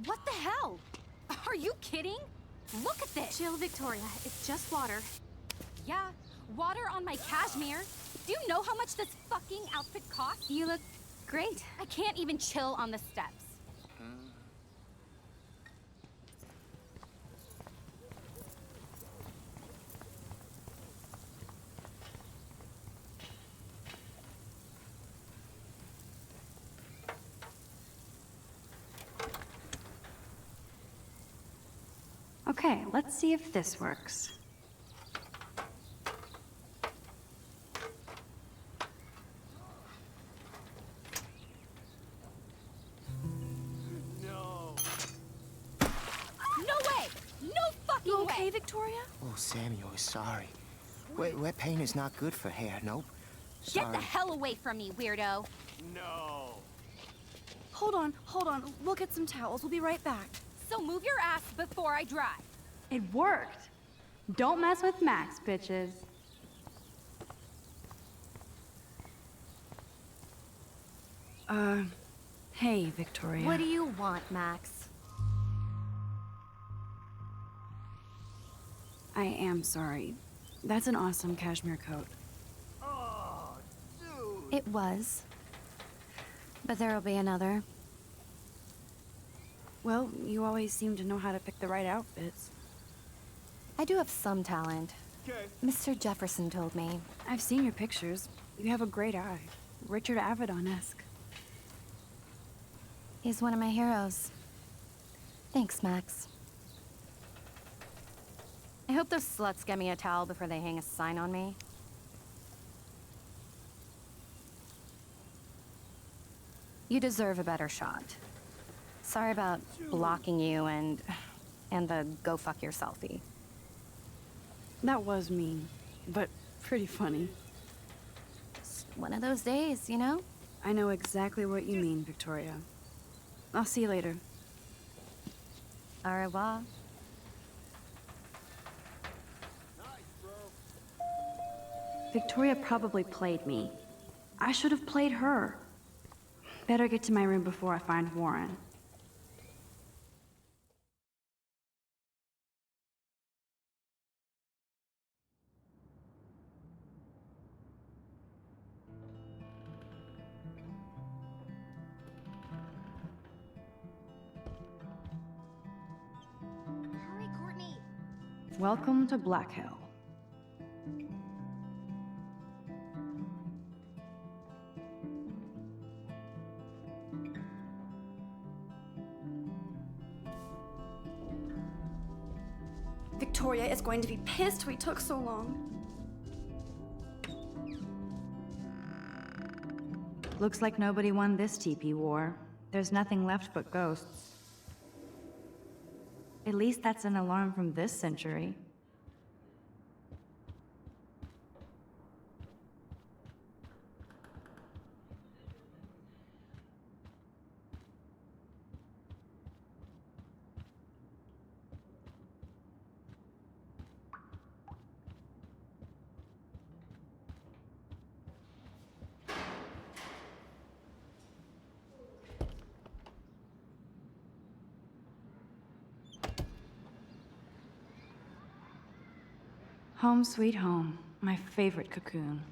What the hell? Are you kidding? Look at this! Chill, Victoria. It's just water. Yeah, water on my cashmere. Do you know how much this fucking outfit costs? You look great. I can't even chill on the steps. Okay, let's see if this works. No. No way! No fucking You okay, way! Victoria? Oh, Samuel, sorry. Wet paint is not good for hair. Nope. Get the hell away from me, weirdo! No. Hold on. We'll get some towels. We'll be right back. So move your ass before I dry. It worked! Don't mess with Max, bitches. Hey, Victoria. What do you want, Max? I am sorry. That's an awesome cashmere coat. Oh, dude. It was. But there'll be another. Well, you always seem to know how to pick the right outfits. I do have some talent. Okay. Mr. Jefferson told me. I've seen your pictures. You have a great eye. Richard Avedon-esque. He's one of my heroes. Thanks, Max. I hope those sluts get me a towel before they hang a sign on me. You deserve a better shot. Sorry about blocking you and the go fuck your selfie. That was mean, but pretty funny. Just one of those days, you know? I know exactly what you mean, Victoria. I'll see you later. Au revoir. Victoria probably played me. I should have played her. Better get to my room before I find Warren. Hurry, Courtney. Welcome to Black Hill. Victoria is going to be pissed we took so long. Looks like nobody won this TP war. There's nothing left but ghosts. At least that's an alarm from this century. Home sweet home, my favorite cocoon.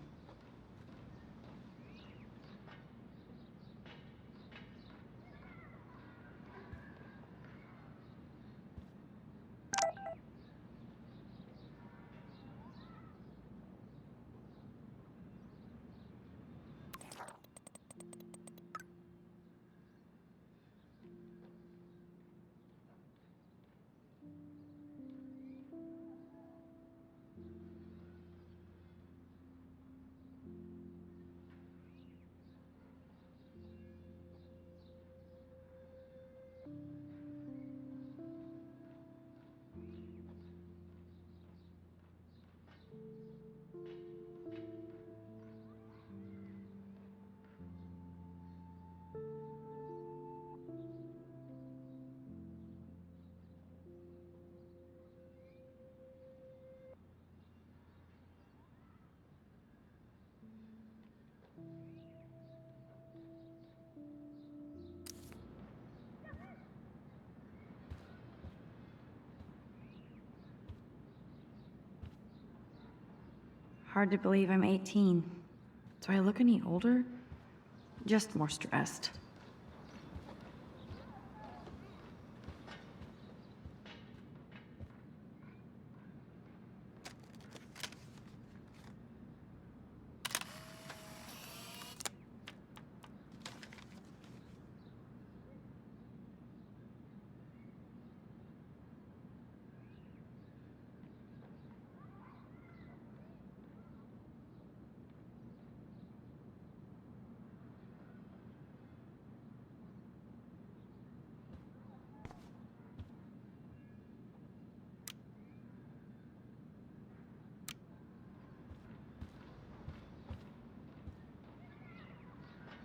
Hard to believe I'm 18. Do I look any older? Just more stressed.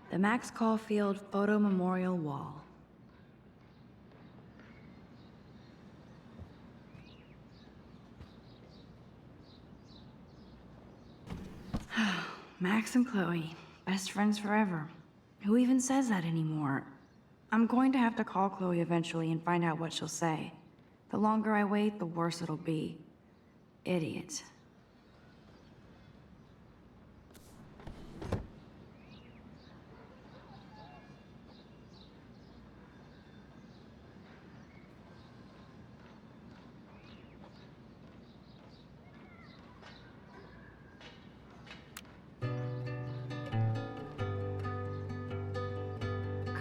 The Max Caulfield Photo Memorial Wall. Max and Chloe, best friends forever. Who even says that anymore? I'm going to have to call Chloe eventually and find out what she'll say. The longer I wait, the worse it'll be. Idiot.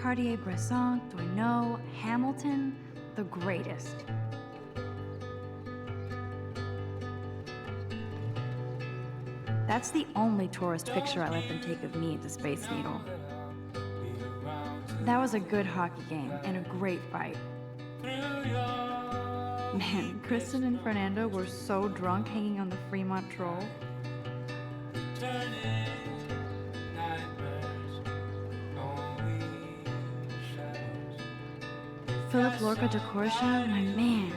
Cartier-Bresson, Doisneau, Hamilton, the greatest. That's the only tourist picture I let them take of me at the Space Needle. That was a good hockey game and a great fight. Man, Kristen and Fernando were so drunk hanging on the Fremont Troll. Philip Lorca de Corsia, my man.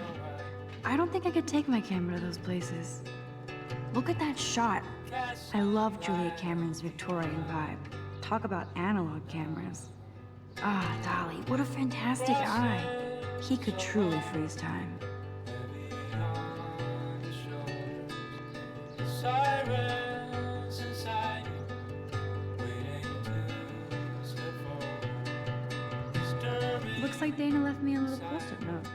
I don't think I could take my camera to those places. Look at that shot. I love Julia Cameron's Victorian vibe. Talk about analog cameras. Ah, Dolly, what a fantastic eye. He could truly freeze time. Looks like Dana left me a little post-it note.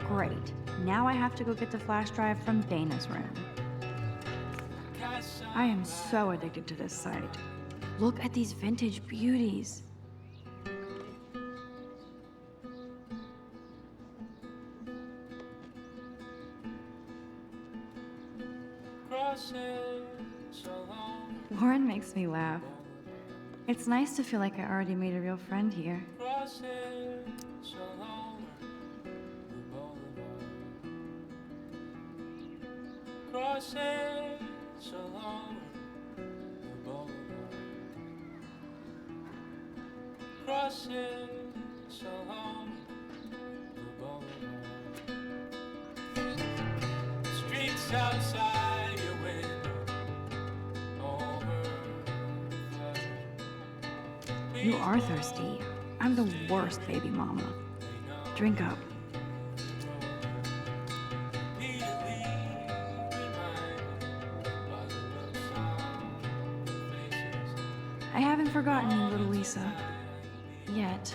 Great. Now I have to go get the flash drive from Dana's room. I am so addicted to this site. Look at these vintage beauties. Warren makes me laugh. It's nice to feel like I already made a real friend here. Streets outside your window. You are thirsty. I'm the worst baby mama. Drink up. I haven't forgotten you, little Lisa. Yet.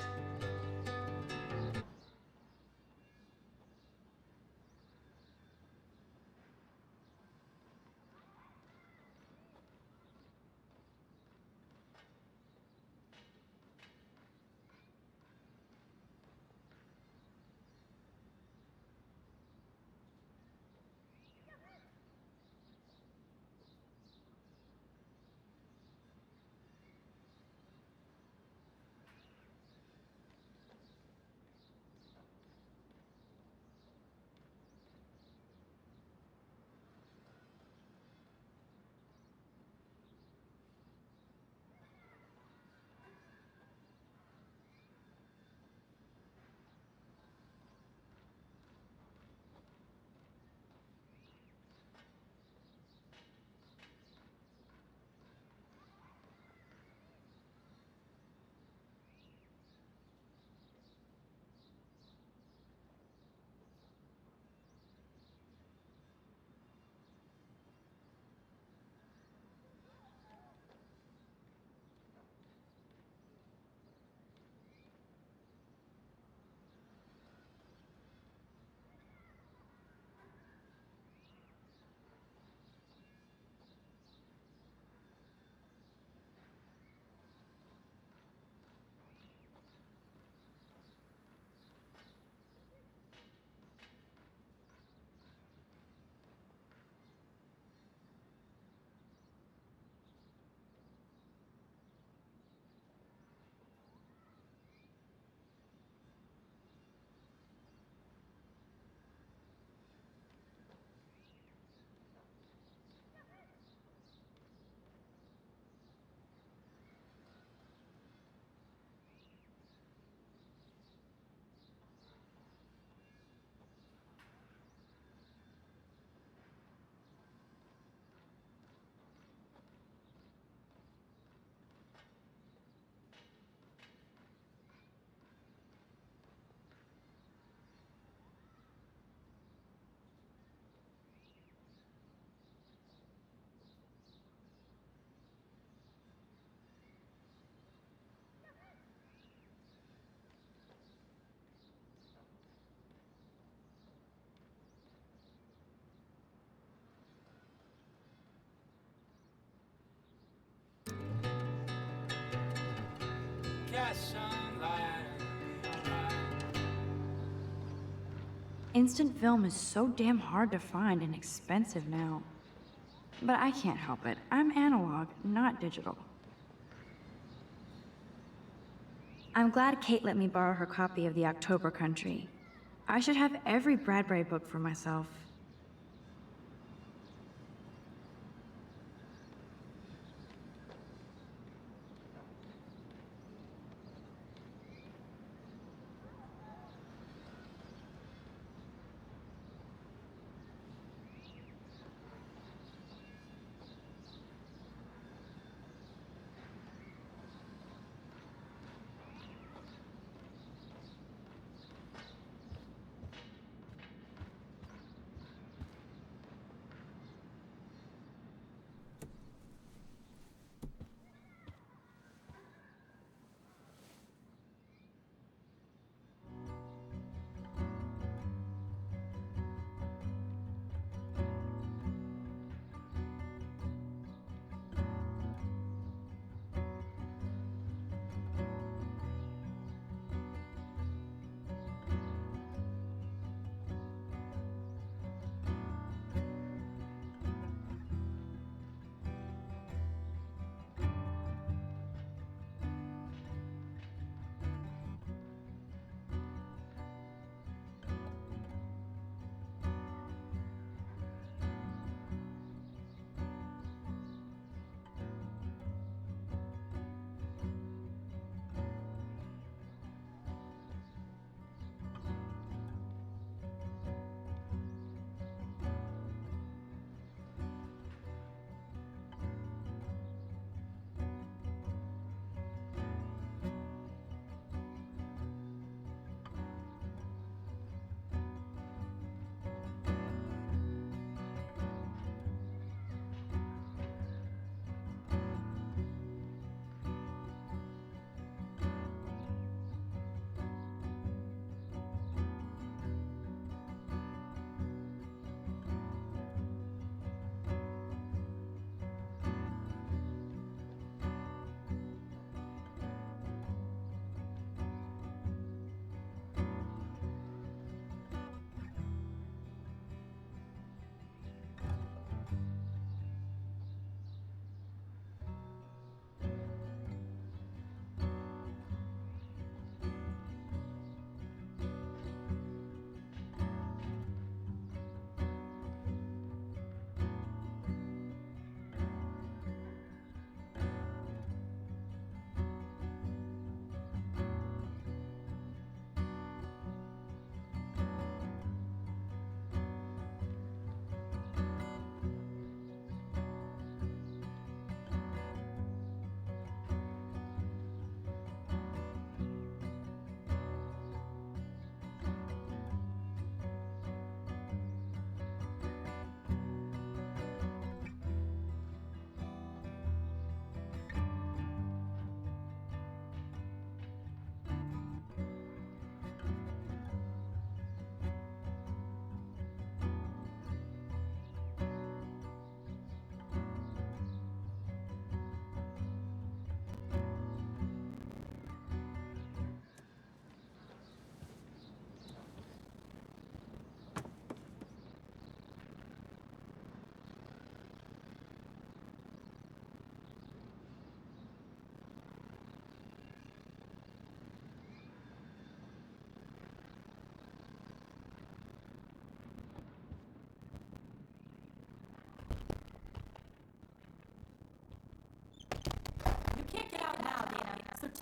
got sunlight, it'll be alright. Instant film is so damn hard to find and expensive now. But I can't help it. I'm analog, not digital. I'm glad Kate let me borrow her copy of The October Country. I should have every Bradbury book for myself.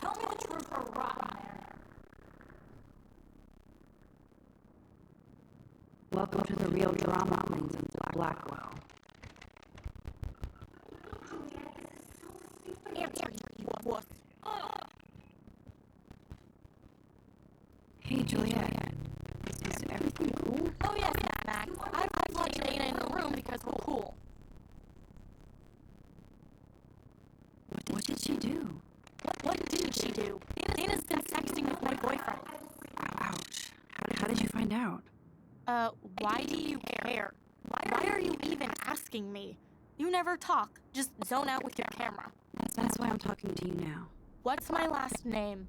Tell me the truth or rot in there. Welcome to the real drama queens in Blackwell. Hey, Juliet. Is everything cool? Oh yes, Max. I've let Dana in the room because we're cool. What did she do? What didn't she do? Dana's been sexting with my boyfriend. Ouch. How did you find out? Why do you care? Why are you even asking me? You never talk. Just zone out with your camera. That's why I'm talking to you now. What's my last name?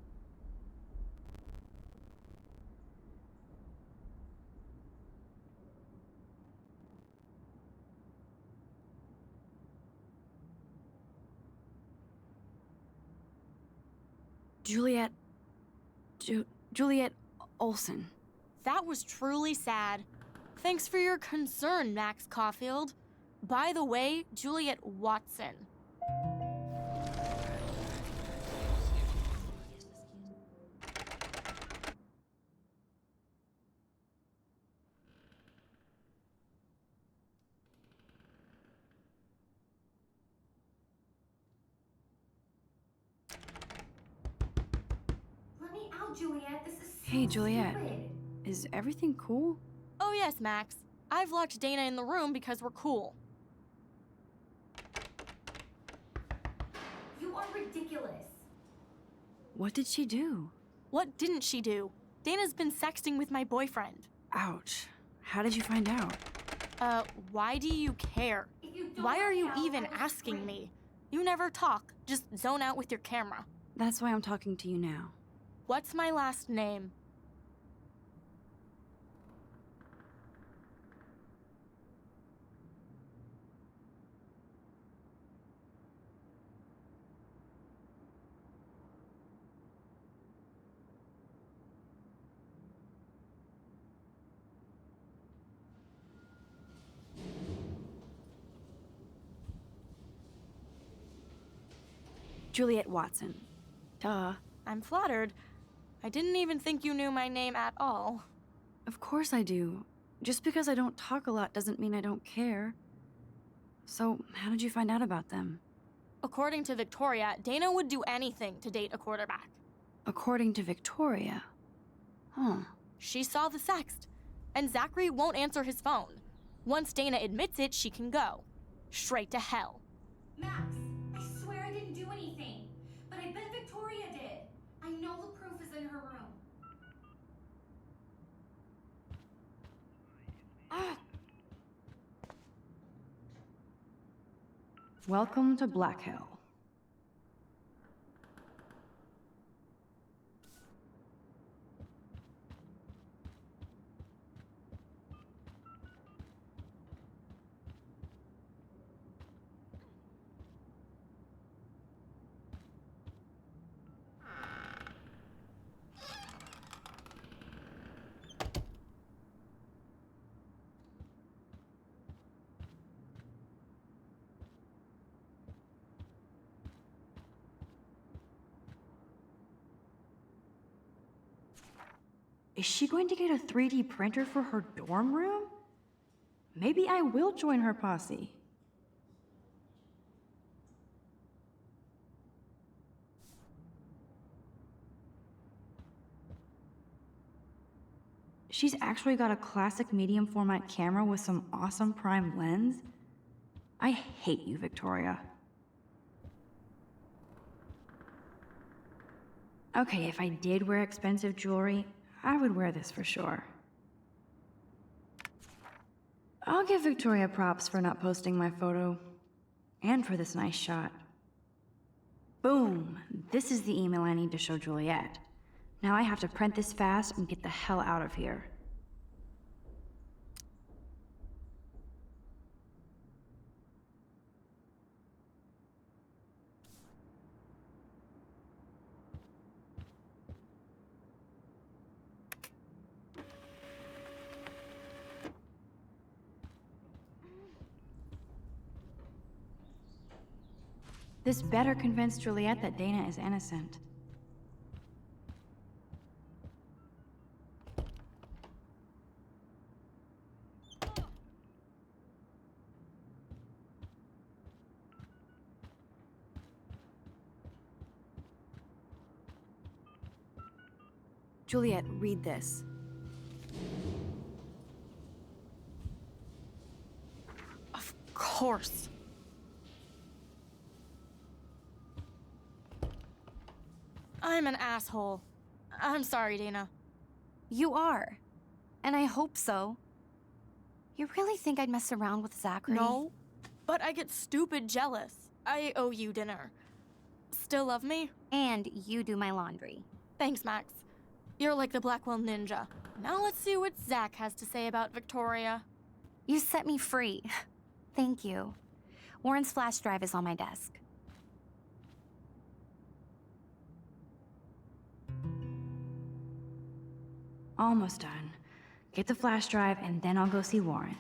Juliet Olson. That was truly sad. Thanks for your concern, Max Caulfield. By the way, Juliet Watson. Let me out, Juliet. This is so Hey, Juliet. stupid. Is everything cool? Oh yes, Max. I've locked Dana in the room because we're cool. You are ridiculous. What did she do? What didn't she do? Dana's been sexting with my boyfriend. Ouch. How did you find out? Why do you care? Why are you even asking me? You never talk, just zone out with your camera. That's why I'm talking to you now. What's my last name? Juliet Watson. Duh. I'm flattered. I didn't even think you knew my name at all. Of course I do. Just because I don't talk a lot doesn't mean I don't care. So, how did you find out about them? According to Victoria, Dana would do anything to date a quarterback. According to Victoria. Huh. She saw the sext, and Zachary won't answer his phone. Once Dana admits it, she can go. Straight to hell. Max, I swear I didn't do anything. But I bet Victoria did. I know the proof is in her room. Welcome to Black Hell. Is she going to get a 3D printer for her dorm room? Maybe I will join her posse. She's actually got a classic medium format camera with some awesome prime lens. I hate you, Victoria. Okay, if I did wear expensive jewelry, I would wear this for sure. I'll give Victoria props for not posting my photo. And for this nice shot. Boom! This is the email I need to show Juliet. Now I have to print this fast and get the hell out of here. This better convince Juliet that Dana is innocent. Juliet, read this. Of course. I'm an asshole. I'm sorry, Dana. You are. And I hope so. You really think I'd mess around with Zachary? No, but I get stupid jealous. I owe you dinner. still love me? And you do my laundry. Thanks, Max. You're like the Blackwell Ninja. Now let's see what Zach has to say about Victoria. You set me free. Thank you. Warren's flash drive is on my desk. Almost done. Get the flash drive, and then I'll go see Warren.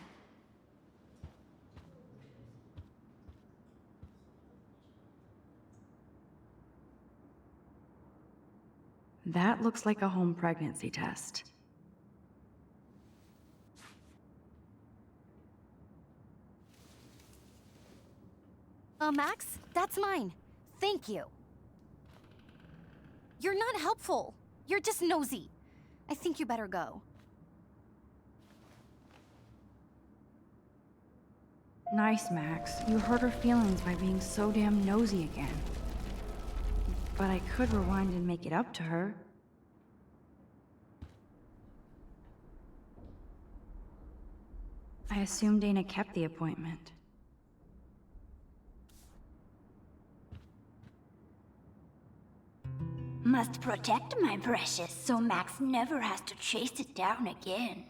That looks like a home pregnancy test. Max, that's mine. Thank you. You're not helpful. You're just nosy. I think you better go. Nice, Max. You hurt her feelings by being so damn nosy again. But I could rewind and make it up to her. I assume Dana kept the appointment. Must protect my precious so Max never has to chase it down again.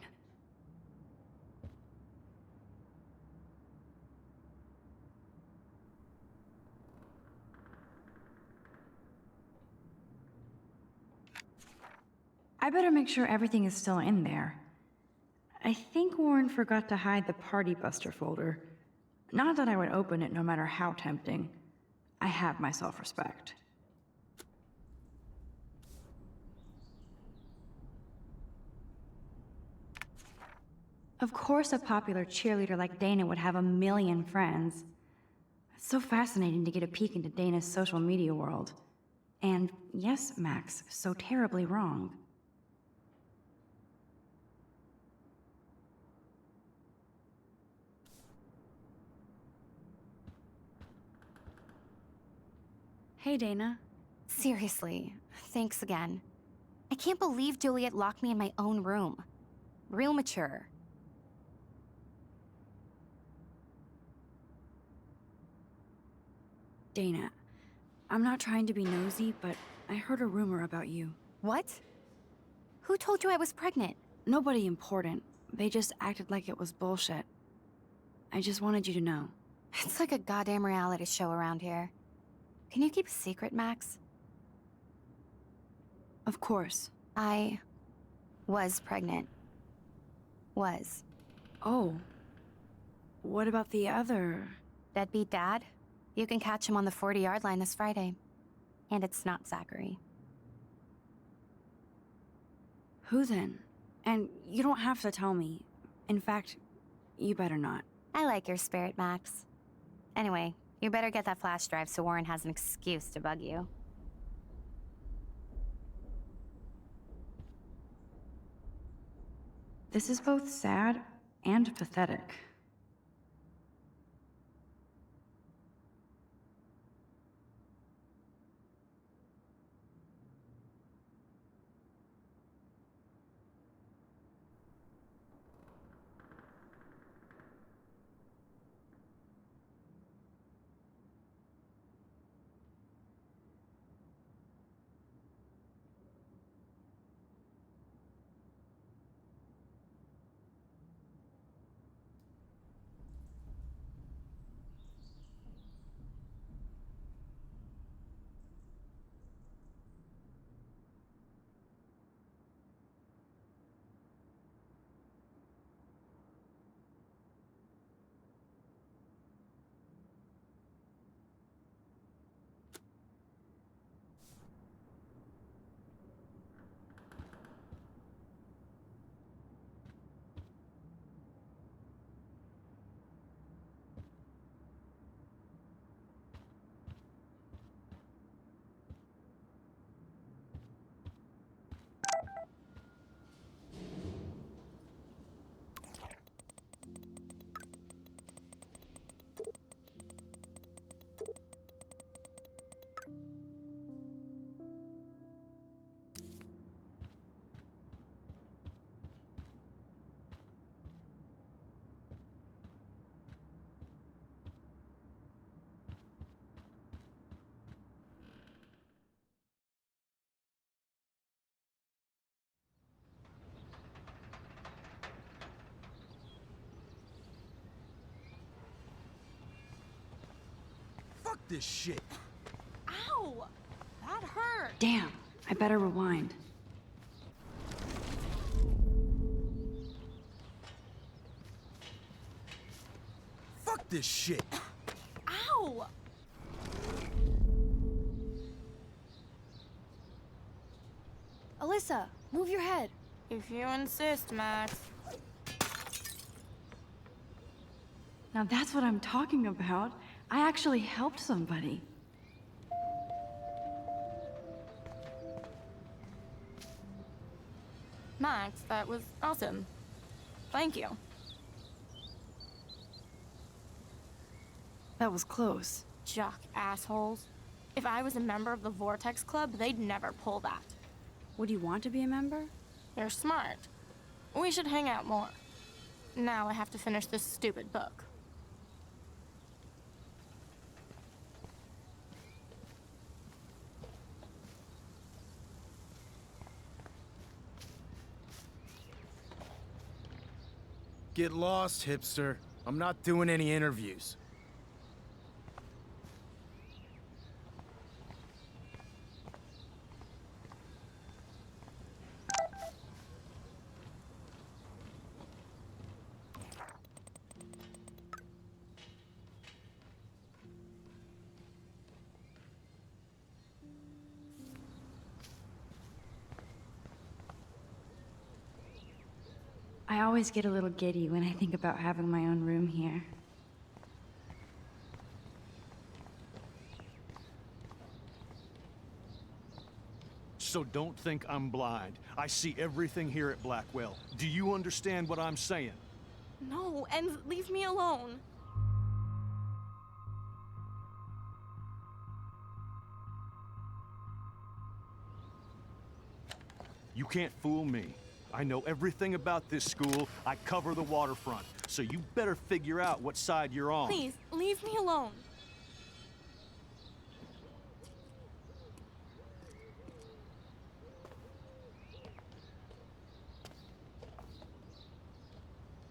I better make sure everything is still in there. I think Warren forgot to hide the Party Buster folder. Not that I would open it no matter how tempting. I have my self-respect. Of course a popular cheerleader like Dana would have a million friends. It's so fascinating to get a peek into Dana's social media world. And yes, Max, so terribly wrong. Hey, Dana. Seriously, thanks again. I can't believe Juliet locked me in my own room. Real mature. Dana, I'm not trying to be nosy, but I heard a rumor about you. What? Who told you I was pregnant? Nobody important. They just acted like it was bullshit. I just wanted you to know. It's like a goddamn reality show around here. Can you keep a secret, Max? Of course. I was pregnant. Was. Oh. What about the other? Deadbeat dad? You can catch him on the 40-yard line this Friday. And it's not Zachary. Who then? And you don't have to tell me. In fact, you better not. I like your spirit, Max. Anyway, you better get that flash drive so Warren has an excuse to bug you. This is both sad and pathetic. this shit. Ow! That hurt. Damn, I better rewind. Fuck this shit. Ow! Alyssa, move your head. If you insist, Max. Now that's what I'm talking about. I actually helped somebody. Max, that was awesome. Thank you. That was close. Jock assholes. If I was a member of the Vortex Club, they'd never pull that. Would you want to be a member? You're smart. We should hang out more. Now I have to finish this stupid book. Get lost, hipster. I'm not doing any interviews. I always get a little giddy when I think about having my own room here. So don't think I'm blind. I see everything here at Blackwell. Do you understand what I'm saying? No, and leave me alone. You can't fool me. I know everything about this school. I cover the waterfront. So you better figure out what side you're on. Please, leave me alone.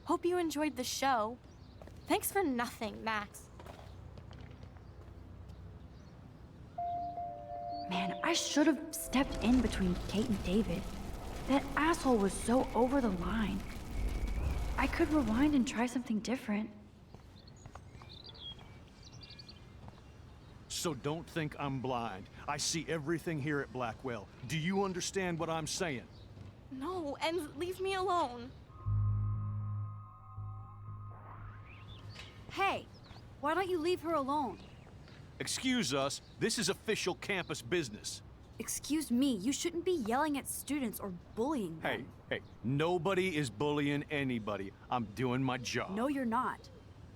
Hope you enjoyed the show. Thanks for nothing, Max. Man, I should have stepped in between Kate and David. That asshole was so over the line. I could rewind and try something different. So don't think I'm blind. I see everything here at Blackwell. Do you understand what I'm saying? No, and leave me alone. Hey, why don't you leave her alone? Excuse us, this is official campus business. Excuse me, you shouldn't be yelling at students or bullying them. Hey, nobody is bullying anybody. I'm doing my job. No, you're not.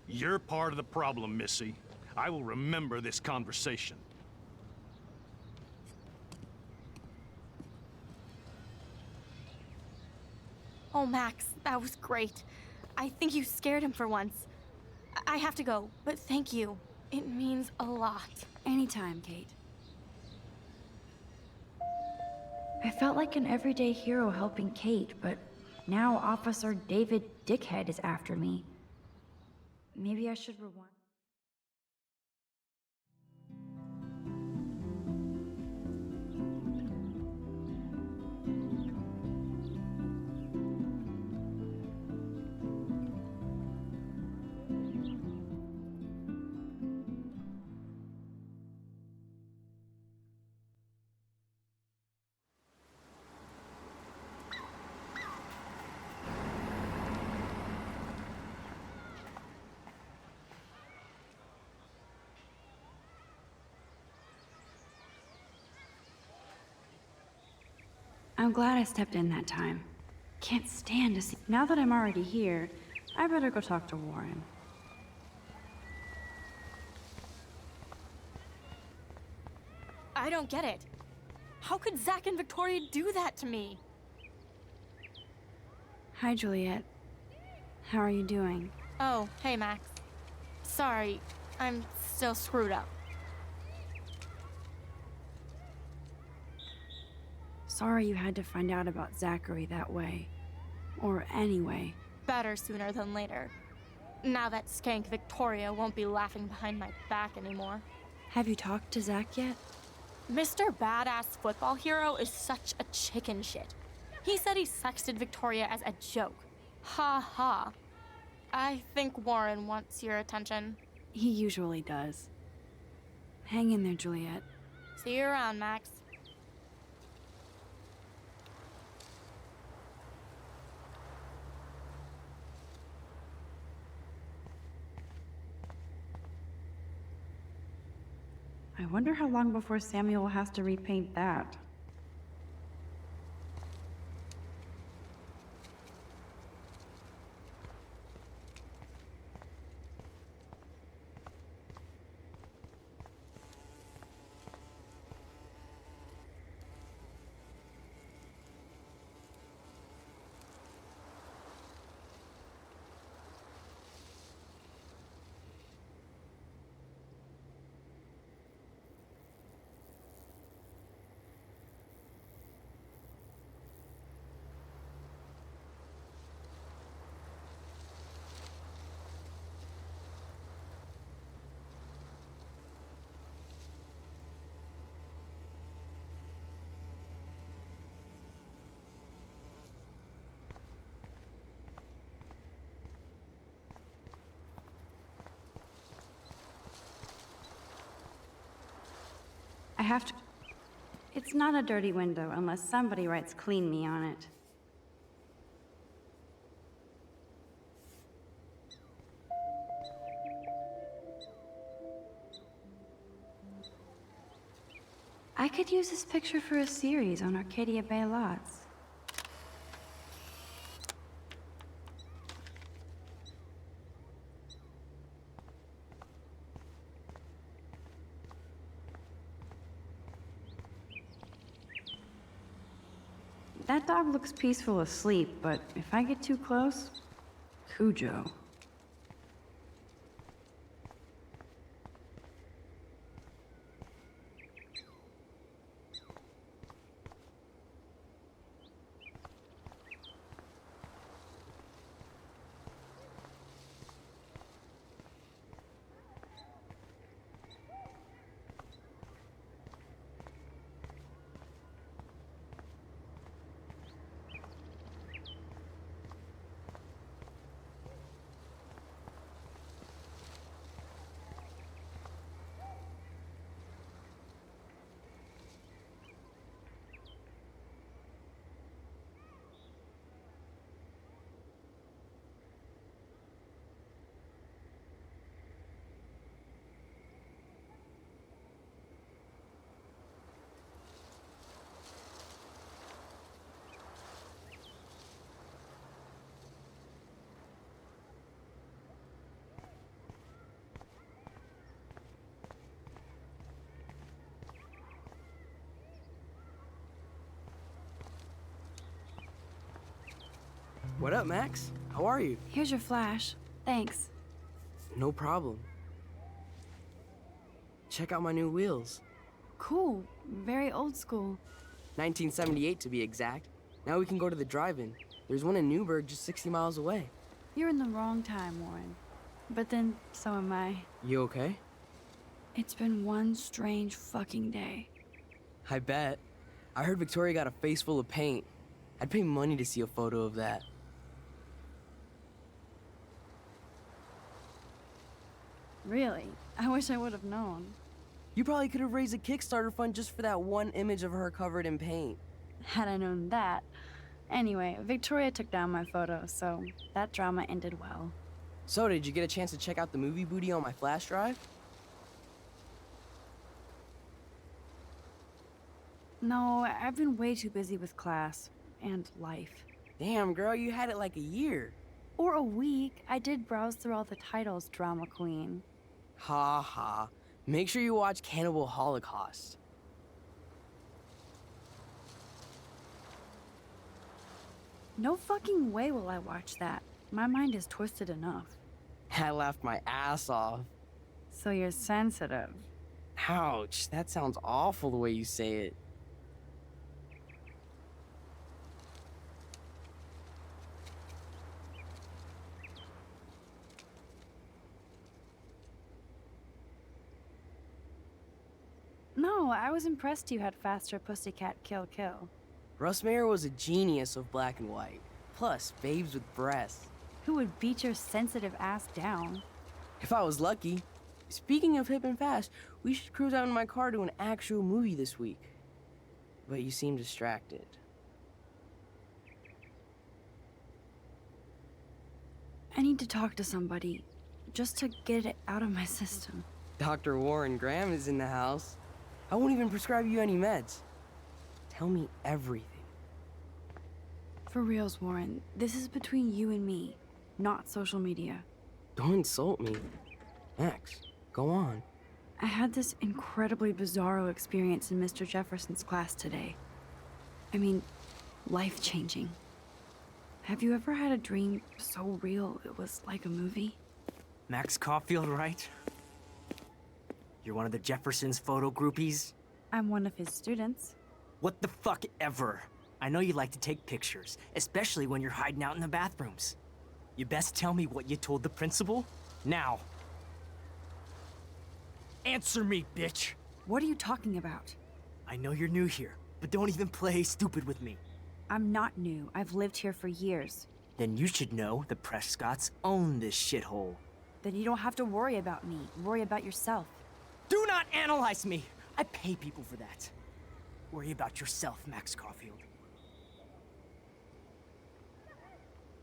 You're part of the problem, Missy. I will remember this conversation. Oh, Max, that was great. I think you scared him for once. I have to go, but thank you. It means a lot. Anytime, Kate. I felt like an everyday hero helping Kate, but now Officer David Dickhead is after me. Maybe I should rewind. I'm glad I stepped in that time. Can't stand to see. Now that I'm already here, I better go talk to Warren. I don't get it. How could Zach and Victoria do that to me? Hi, Juliet. How are you doing? Oh, hey, Max. Sorry, I'm still screwed up. Sorry you had to find out about Zachary that way. Or anyway. Better sooner than later. Now that skank Victoria won't be laughing behind my back anymore. Have you talked to Zach yet? Mr. Badass Football Hero is such a chicken shit. He said he sexted Victoria as a joke. Ha ha. I think Warren wants your attention. He usually does. Hang in there, Juliet. See you around, Max. I wonder how long before Samuel has to repaint that. I have to... It's not a dirty window unless somebody writes "clean me" on it. I could use this picture for a series on Arcadia Bay lots. That dog looks peaceful asleep, but if I get too close, Cujo. What up, Max? How are you? Here's your flash. Thanks. No problem. Check out my new wheels. Cool. Very old school. 1978 to be exact. Now we can go to the drive-in. There's one in Newburgh just 60 miles away. You're in the wrong time, Warren. But then, so am I. You okay? It's been one strange fucking day. I bet. I heard Victoria got a face full of paint. I'd pay money to see a photo of that. Really? I wish I would have known. You probably could have raised a Kickstarter fund just for that one image of her covered in paint. Had I known that. Anyway, Victoria took down my photo, so that drama ended well. So, did you get a chance to check out the movie booty on my flash drive? No, I've been way too busy with class and life. Damn, girl, you had it like a year. Or a week. I did browse through all the titles, drama queen. Ha ha. Make sure you watch Cannibal Holocaust. No fucking way will I watch that. My mind is twisted enough. I laughed my ass off. So you're sensitive. Ouch, that sounds awful the way you say it. No, I was impressed you had faster Pussycat Kill Kill. Russ Meyer was a genius of black and white. Plus, babes with breasts. Who would beat your sensitive ass down? If I was lucky. Speaking of hip and fast, we should cruise out in my car to an actual movie this week. But you seem distracted. I need to talk to somebody, just to get it out of my system. Dr. Warren Graham is in the house. I won't even prescribe you any meds. Tell me everything. For reals, Warren, this is between you and me, not social media. Don't insult me. Max, go on. I had this incredibly bizarro experience in Mr. Jefferson's class today. I mean, life-changing. Have you ever had a dream so real it was like a movie? Max Caulfield, right? You're one of the Jefferson's photo groupies? I'm one of his students. What the fuck ever? I know you like to take pictures, especially when you're hiding out in the bathrooms. You best tell me what you told the principal, now. Answer me, bitch! What are you talking about? I know you're new here, but don't even play stupid with me. I'm not new. I've lived here for years. Then you should know the Prescotts own this shithole. Then you don't have to worry about me. Worry about yourself. Do not analyze me! I pay people for that. Worry about yourself, Max Caulfield.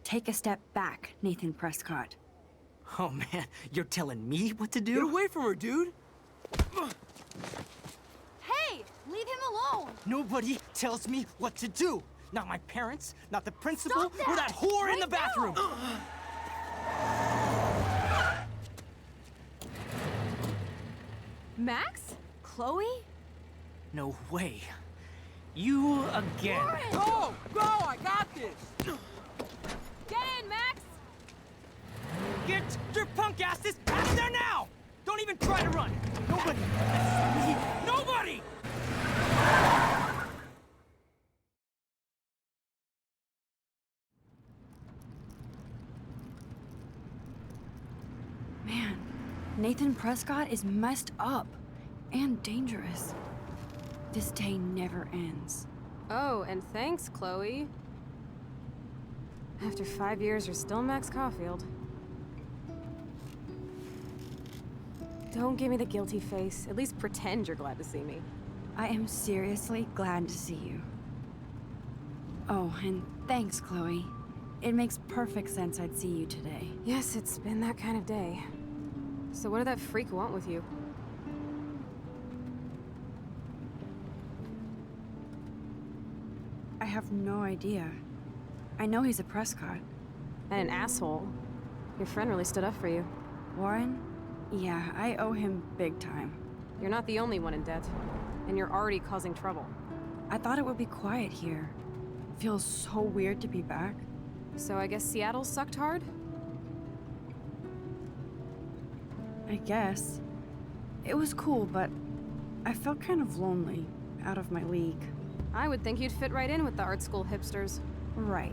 Take a step back, Nathan Prescott. Oh man, you're telling me what to do? Get away from her, dude! Hey, leave him alone. Nobody tells me what to do. Not my parents, not the principal, Stop that! or that whore in the Right bathroom. Max? Chloe? No way. You again. Go! Go! I got this! Get in, Max! Get your punk asses out of there now! Don't even try to run. Nobody. Nobody! Man, Nathan Prescott is messed up and dangerous. This day never ends. Oh, and thanks, Chloe. After 5 years, you're still Max Caulfield. Don't give me the guilty face. At least pretend you're glad to see me. I am seriously glad to see you. Oh, and thanks, Chloe. It makes perfect sense I'd see you today. Yes, it's been that kind of day. So what did that freak want with you? I have no idea. I know he's a Prescott. And an asshole. Your friend really stood up for you. Warren? Yeah, I owe him big time. You're not the only one in debt. And you're already causing trouble. I thought it would be quiet here. Feels so weird to be back. So I guess Seattle sucked hard? I guess. It was cool, but I felt kind of lonely, out of my league. I would think you'd fit right in with the art school hipsters. Right.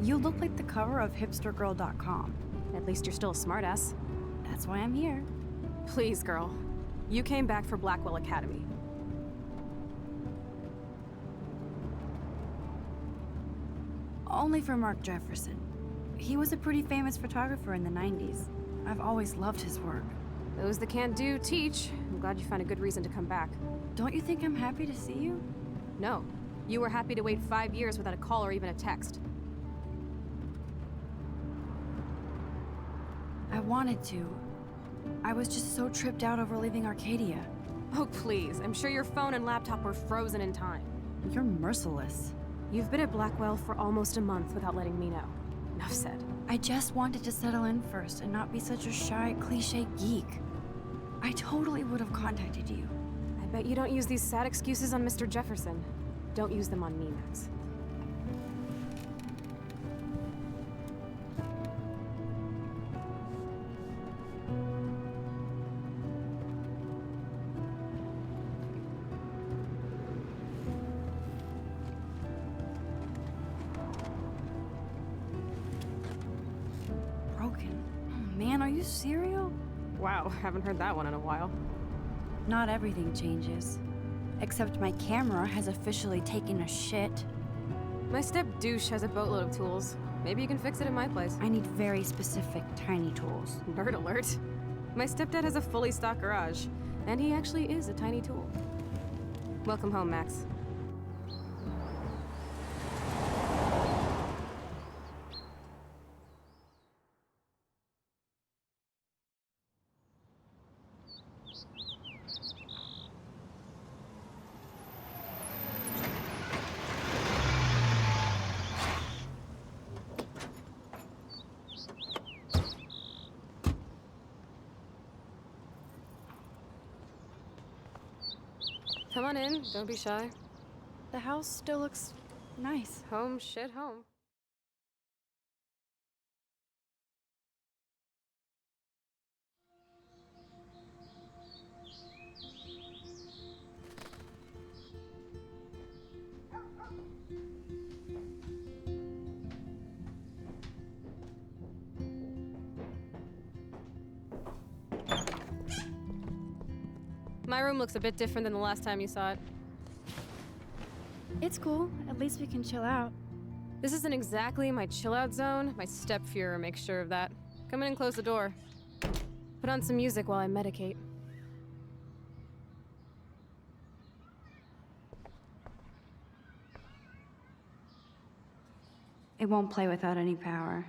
You look like the cover of hipstergirl.com. At least you're still a smartass. That's why I'm here. Please, girl. You came back for Blackwell Academy. Only for Mark Jefferson. He was a pretty famous photographer in the 90s. I've always loved his work. Those that can't do, teach. I'm glad you found a good reason to come back. Don't you think I'm happy to see you? No. You were happy to wait 5 years without a call or even a text. I wanted to. I was just so tripped out over leaving Arcadia. Oh, please. I'm sure your phone and laptop were frozen in time. You're merciless. You've been at Blackwell for almost a month without letting me know. Enough said. I just wanted to settle in first and not be such a shy, cliché geek. I totally would have contacted you. I bet you don't use these sad excuses on Mr. Jefferson. Don't use them on me, Max. Broken. Oh, man, are you serial? Wow, haven't heard that one in a while. Not everything changes. Except my camera has officially taken a shit. My step douche has a boatload of tools. Maybe you can fix it at my place. I need very specific tiny tools. Nerd alert. My stepdad has a fully stocked garage, and he actually is a tiny tool. Welcome home, Max. Come on in, don't be shy. The house still looks nice. Home, shit, home. My room looks a bit different than the last time you saw it. It's cool. At least we can chill out. This isn't exactly my chill-out zone. My step-Fuhrer makes sure of that. Come in and close the door. Put on some music while I medicate. It won't play without any power.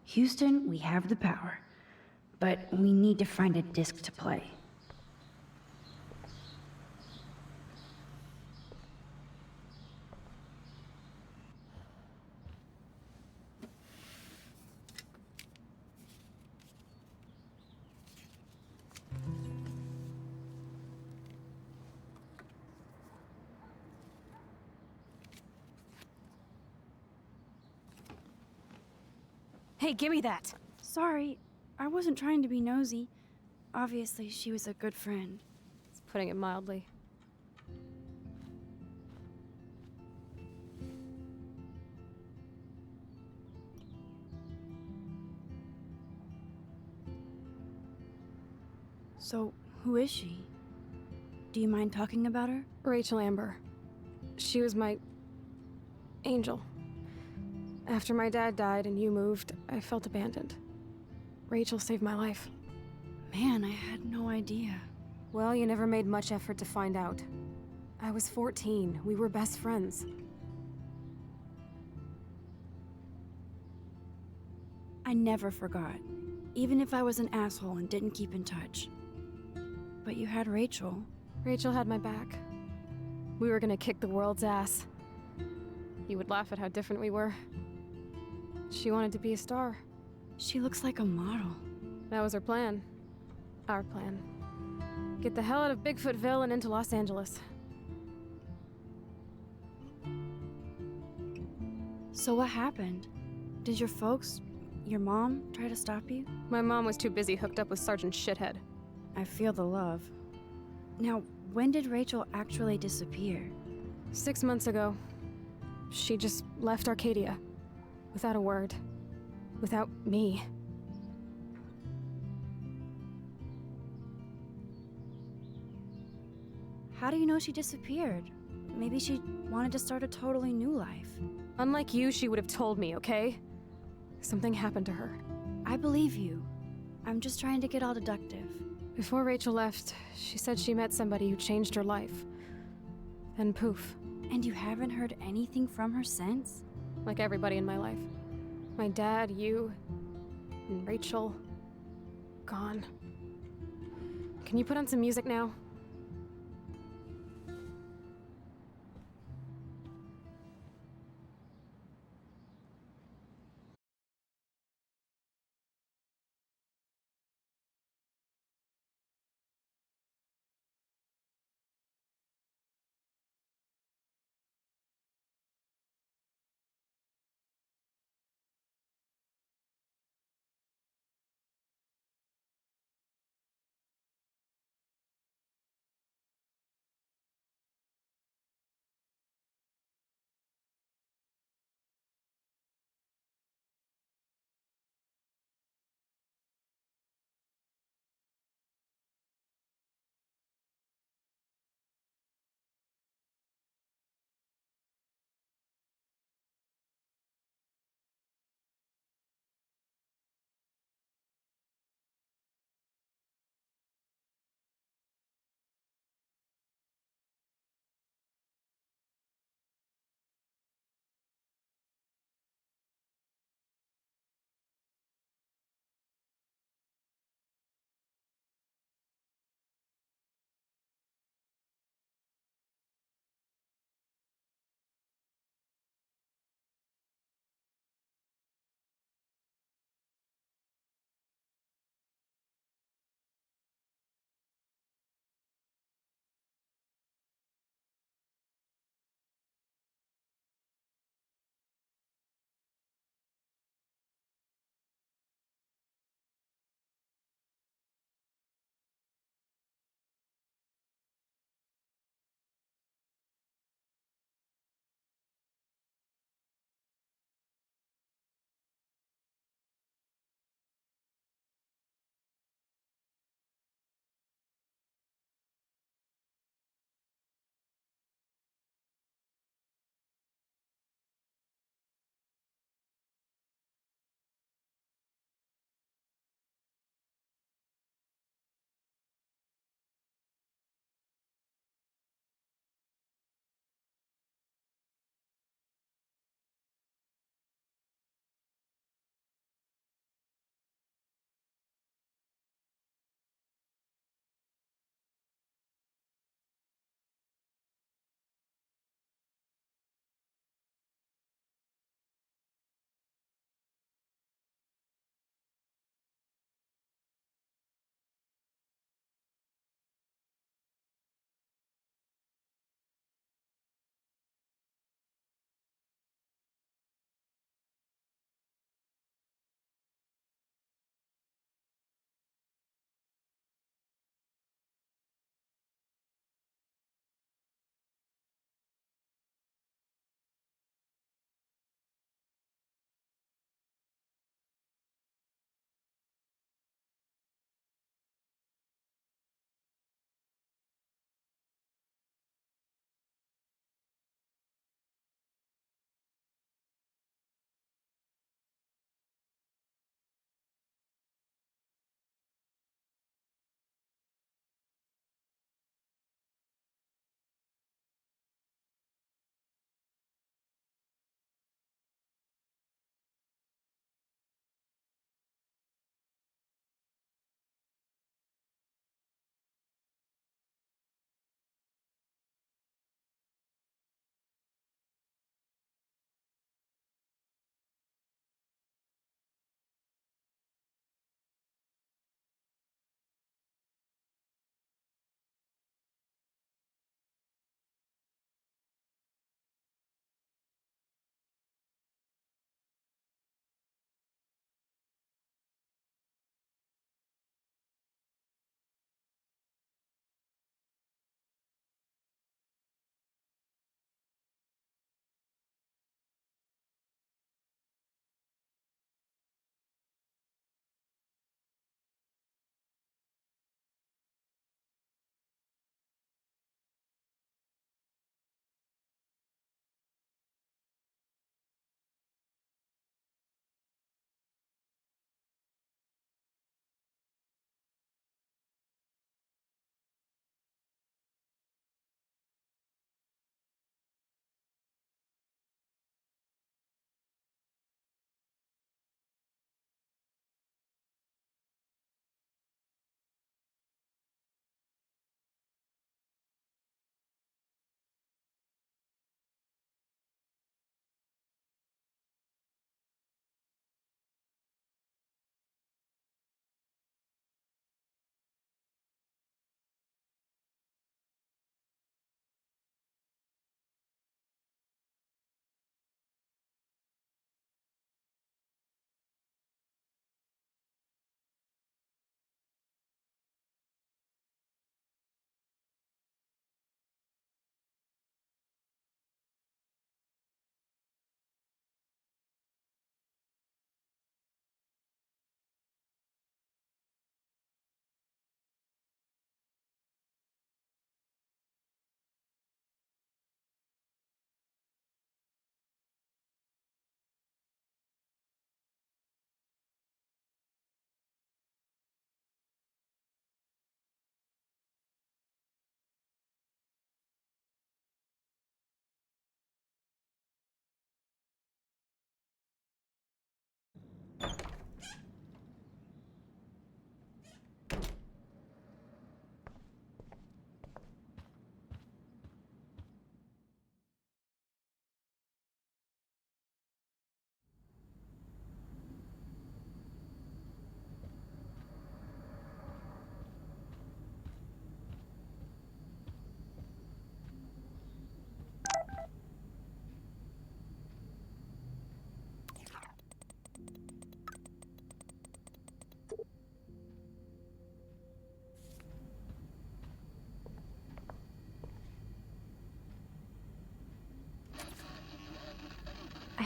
Houston, we have the power, but we need to find a disc to play. Hey, give me that! Sorry, I wasn't trying to be nosy. Obviously, she was a good friend. It's putting it mildly. So, who is she? Do you mind talking about her? Rachel Amber. She was my angel. After my dad died and you moved, I felt abandoned. Rachel saved my life. Man, I had no idea. Well, you never made much effort to find out. I was 14. We were best friends. I never forgot, even if I was an asshole and didn't keep in touch. But you had Rachel. Rachel had my back. We were gonna kick the world's ass. You would laugh at how different we were. She wanted to be a star. She looks like a model. That was her plan. Our plan. Get the hell out of Bigfootville and into Los Angeles. So what happened? Did your folks, your mom, try to stop you? My mom was too busy hooked up with Sergeant Shithead. I feel the love. Now, when did Rachel actually disappear? 6 months ago. She just left Arcadia. Without a word. Without me. How do you know she disappeared? Maybe she wanted to start a totally new life. Unlike you, she would have told me, okay? Something happened to her. I believe you. I'm just trying to get all deductive. Before Rachel left, she said she met somebody who changed her life. Then poof. And you haven't heard anything from her since? Like everybody in my life. My dad, you, and Rachel. Gone. Can you put on some music now?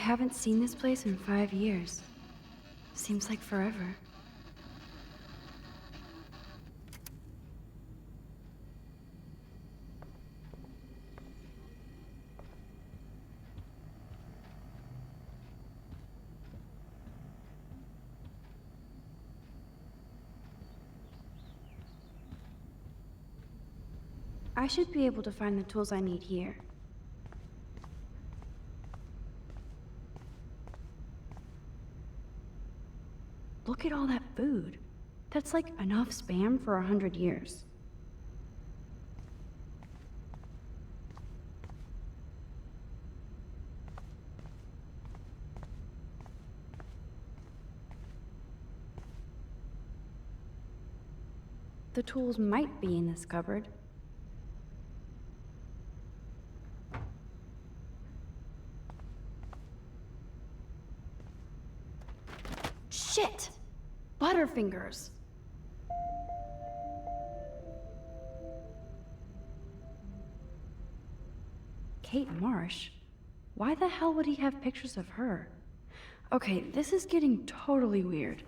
haven't seen this place in 5 years. Seems like forever. I should be able to find the tools I need here. Look at all that food. That's like enough Spam for 100 years. The tools might be in this cupboard. Shit! Butterfingers! Kate Marsh? Why the hell would he have pictures of her? Okay, this is getting totally weird.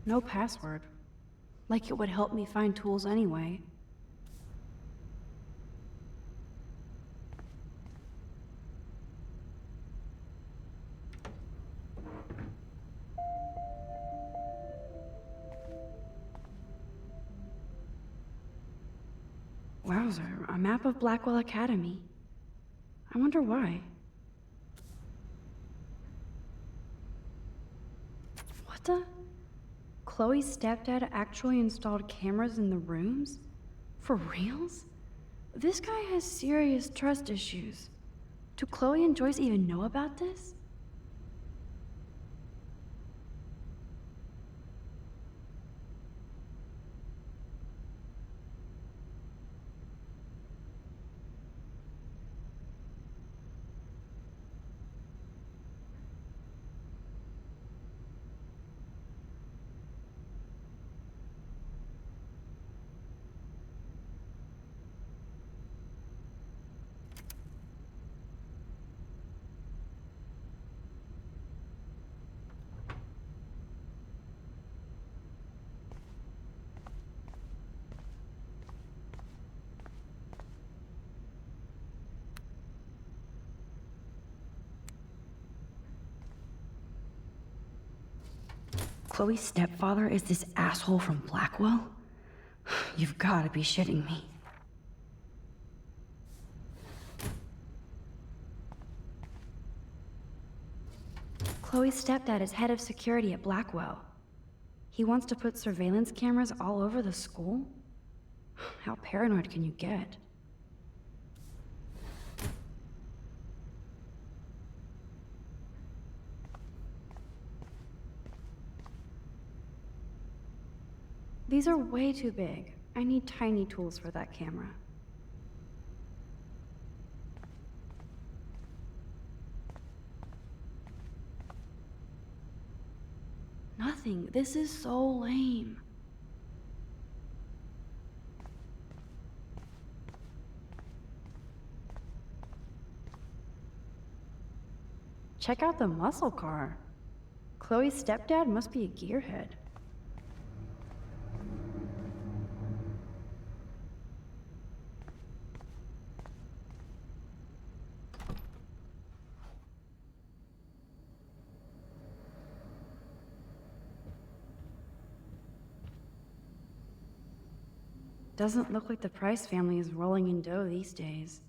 No password. Like it would help me find tools anyway. Wowzer, a map of Blackwell Academy. I wonder why. What the? Chloe's stepdad actually installed cameras in the rooms? For reals? This guy has serious trust issues. Do Chloe and Joyce even know about this? Chloe's stepfather is this asshole from Blackwell? You've got to be shitting me. Chloe's stepdad is head of security at Blackwell. He wants to put surveillance cameras all over the school? How paranoid can you get? These are way too big. I need tiny tools for that camera. Nothing. This is so lame. Check out the muscle car. Chloe's stepdad must be a gearhead. Doesn't look like the Price family is rolling in dough these days.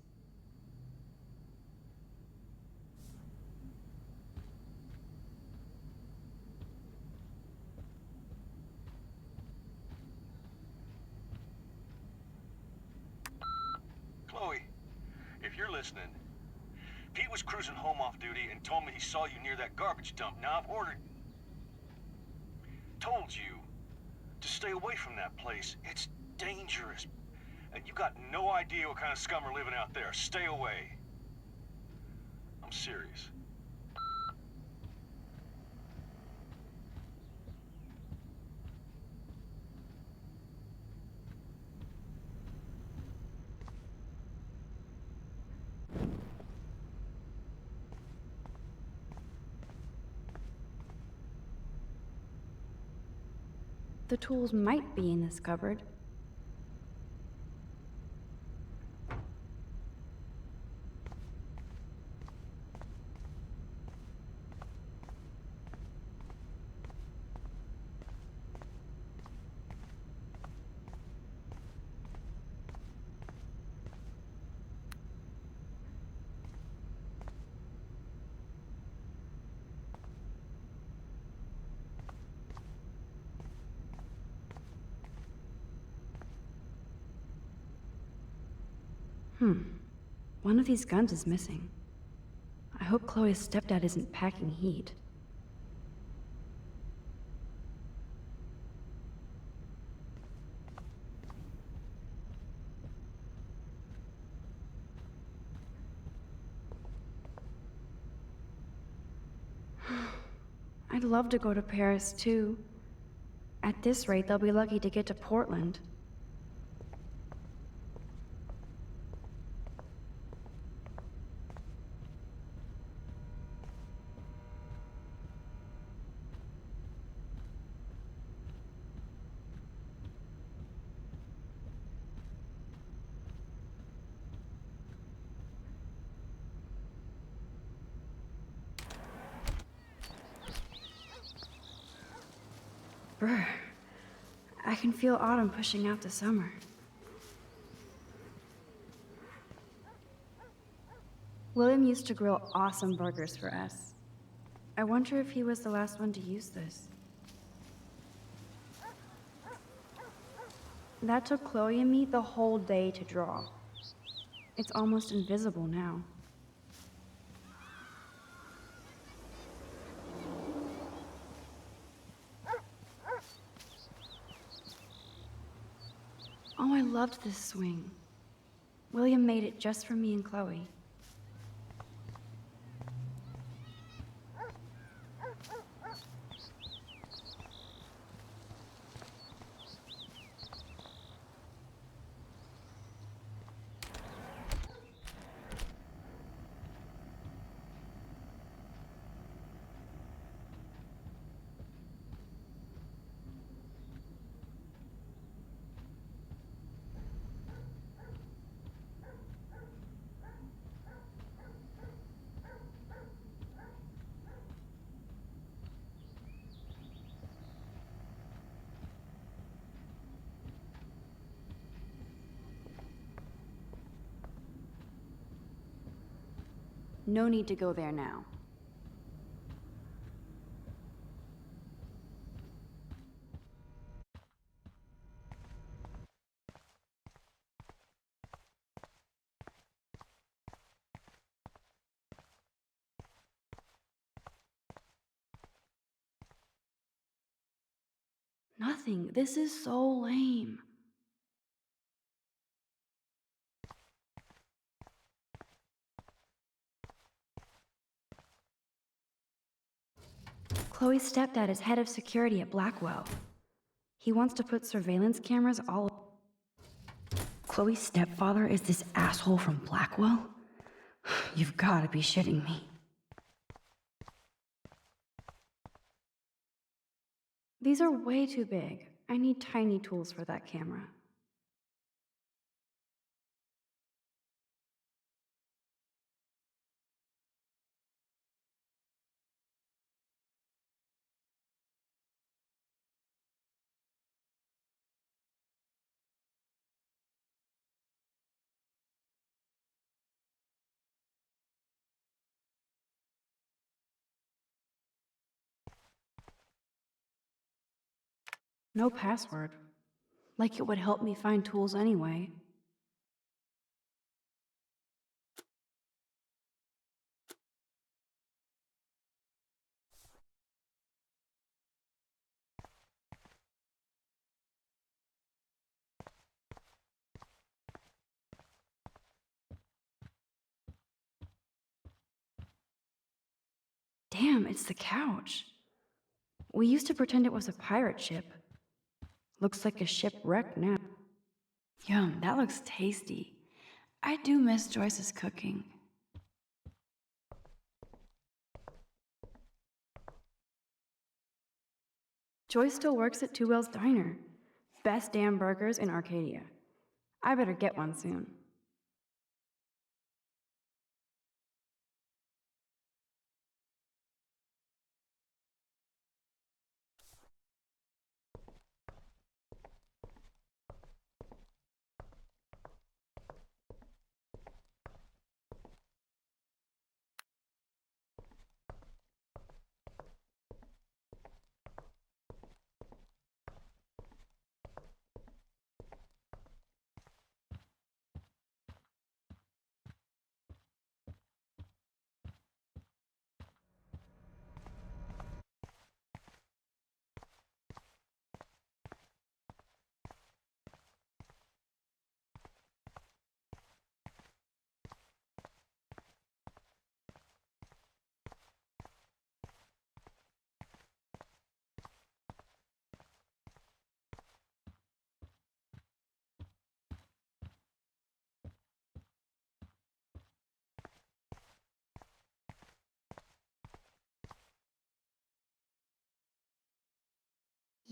Chloe, if you're listening, Pete was cruising home off duty and told me he saw you near that garbage dump. Now I've told you to stay away from that place. It's dangerous. And you got no idea what kind of scum are living out there. Stay away. I'm serious. The tools might be in this cupboard. One of these guns is missing. I hope Chloe's stepdad isn't packing heat. I'd love to go to Paris, too. At this rate, they'll be lucky to get to Portland. Brr. I can feel autumn pushing out the summer. William used to grill awesome burgers for us. I wonder if he was the last one to use this. That took Chloe and me the whole day to draw. It's almost invisible now. Oh, I loved this swing. William made it just for me and Chloe. No need to go there now. Nothing. This is so lame. Chloe's stepdad is head of security at Blackwell. He wants to put surveillance cameras all... Chloe's stepfather is this asshole from Blackwell? You've gotta be shitting me. These are way too big. I need tiny tools for that camera. No password. Like it would help me find tools anyway. Damn, it's the couch. We used to pretend it was a pirate ship. Looks like a shipwreck now. Yum, that looks tasty. I do miss Joyce's cooking. Joyce still works at Two Whales Diner. Best damn burgers in Arcadia. I better get one soon.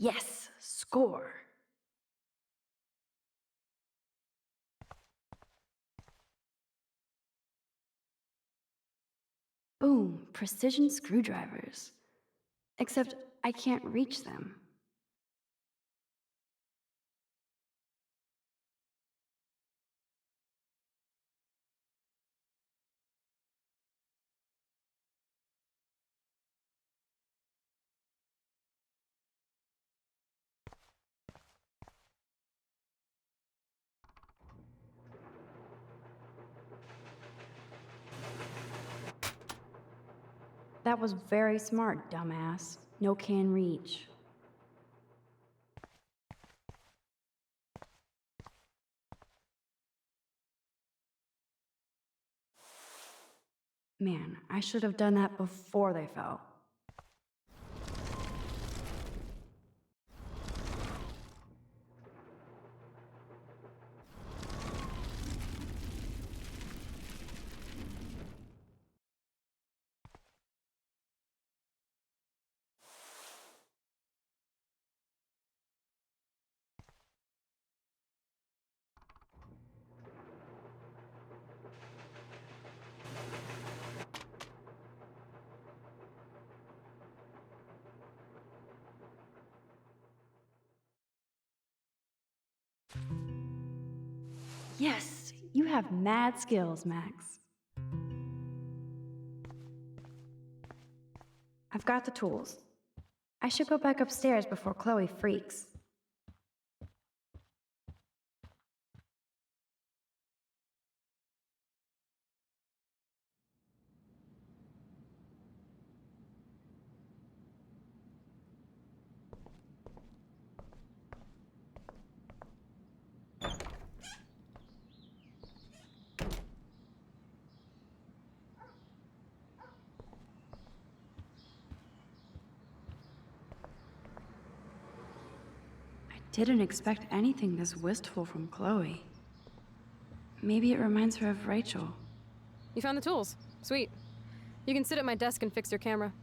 Yes, score. Boom, precision screwdrivers. Except I can't reach them. That was very smart, dumbass. No can reach. Man, I should have done that before they fell. Yes, you have mad skills, Max. I've got the tools. I should go back upstairs before Chloe freaks. Didn't expect anything this wistful from Chloe. Maybe it reminds her of Rachel. You found the tools. Sweet. You can sit at my desk and fix your camera.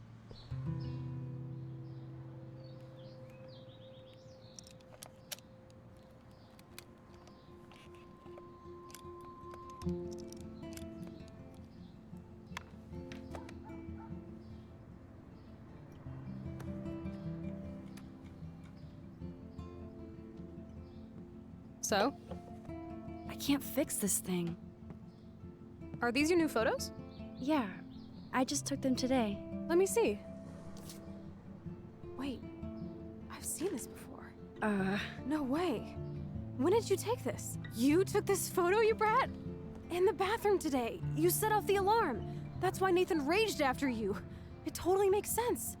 So? I can't fix this thing. Are these your new photos? Yeah, I just took them today. Let me see. Wait, I've seen this before. No way. When did you take this? You took this photo, you brat? In the bathroom today. You set off the alarm. That's why Nathan raged after you. It totally makes sense.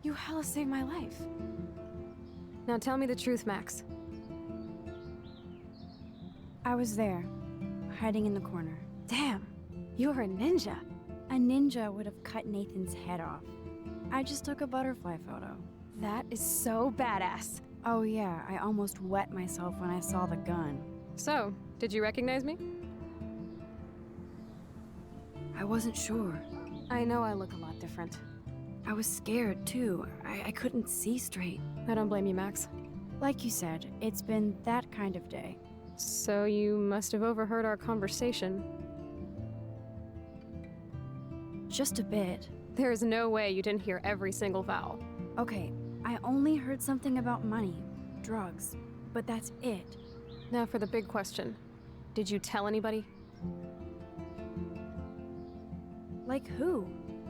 You hella saved my life. Now tell me the truth, Max. I was there, hiding in the corner. Damn, you're a ninja. A ninja would have cut Nathan's head off. I just took a butterfly photo. That is so badass. Oh yeah, I almost wet myself when I saw the gun. So, did you recognize me? I wasn't sure. I know I look a lot different. I was scared too. I couldn't see straight. I don't blame you, Max. Like you said, it's been that kind of day. So you must have overheard our conversation. Just a bit. There is no way you didn't hear every single vowel. Okay, I only heard something about money, drugs, but that's it. Now for the big question. Did you tell anybody? Like who?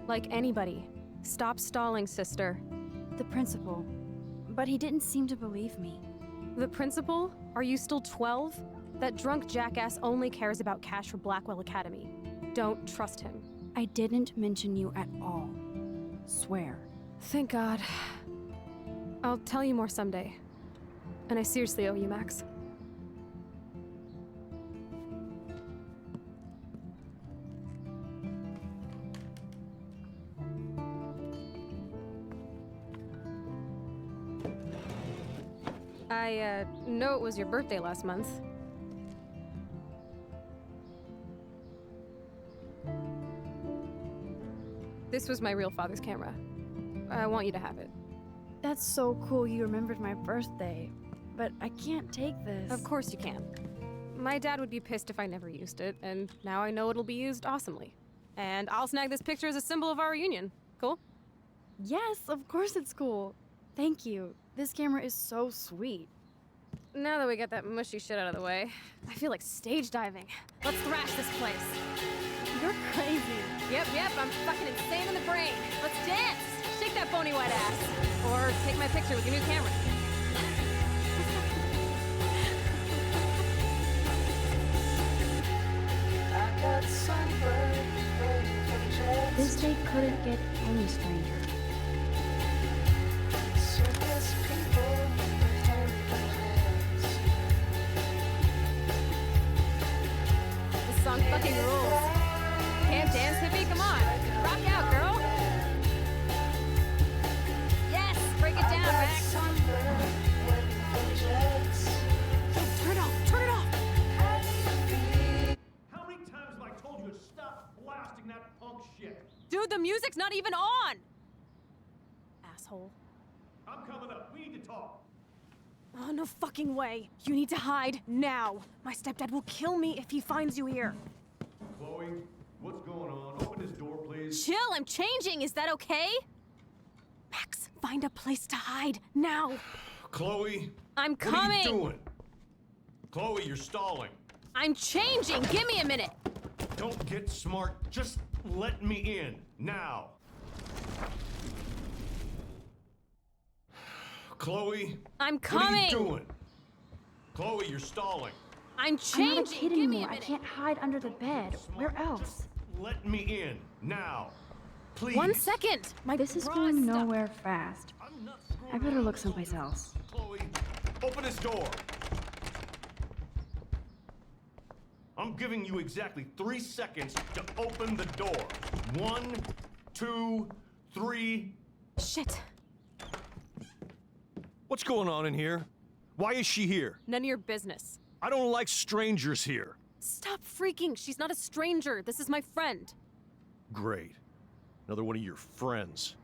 Like anybody. Stop stalling, sister. The principal. But he didn't seem to believe me. The principal? Are you still 12? That drunk jackass only cares about cash for Blackwell Academy. Don't trust him. I didn't mention you at all. Swear. Thank God. I'll tell you more someday. And I seriously owe you, Max. I know it was your birthday last month. This was my real father's camera. I want you to have it. That's so cool you remembered my birthday. But I can't take this. Of course you can. My dad would be pissed if I never used it, and now I know it'll be used awesomely. And I'll snag this picture as a symbol of our reunion. Cool? Yes, of course it's cool. Thank you. This camera is so sweet. Now that we got that mushy shit out of the way, I feel like stage diving. Let's thrash this place. You're crazy. Yep, I'm fucking insane in the brain. Let's dance! Shake that bony white ass. Or take my picture with your new camera. This day couldn't get any stranger. This song fucking rules. Can't dance, hippie? Come on. Rock out, girl. Yes! Break it down, Max. Turn it off! Turn it off! How many times have I told you to stop blasting that punk shit? Dude, the music's not even on! Asshole. I'm coming up. We need to talk. Oh, no fucking way. You need to hide now. My stepdad will kill me if he finds you here. Chloe, what's going on? Open this door, please. Chill, I'm changing. Is that okay? Max, find a place to hide now. Chloe, I'm what are coming. you doing? Chloe, you're stalling. I'm changing. Give me a minute. Don't get smart. Just let me in now. Chloe, I'm what are coming. you doing? Chloe, you're stalling. I'm changing. I'm not a kid Give me anymore. a I minute. can't hide under the bed. Where else? Let me in now. Please. 1 second. My This is bra going stuck. nowhere fast. I better look someplace else. Chloe, open this door. I'm giving you exactly 3 seconds to open the door. 1, 2, 3. Shit. What's going on in here? Why is she here? None of your business. I don't like strangers here. Stop freaking. She's not a stranger. This is my friend. Great. Another one of your friends.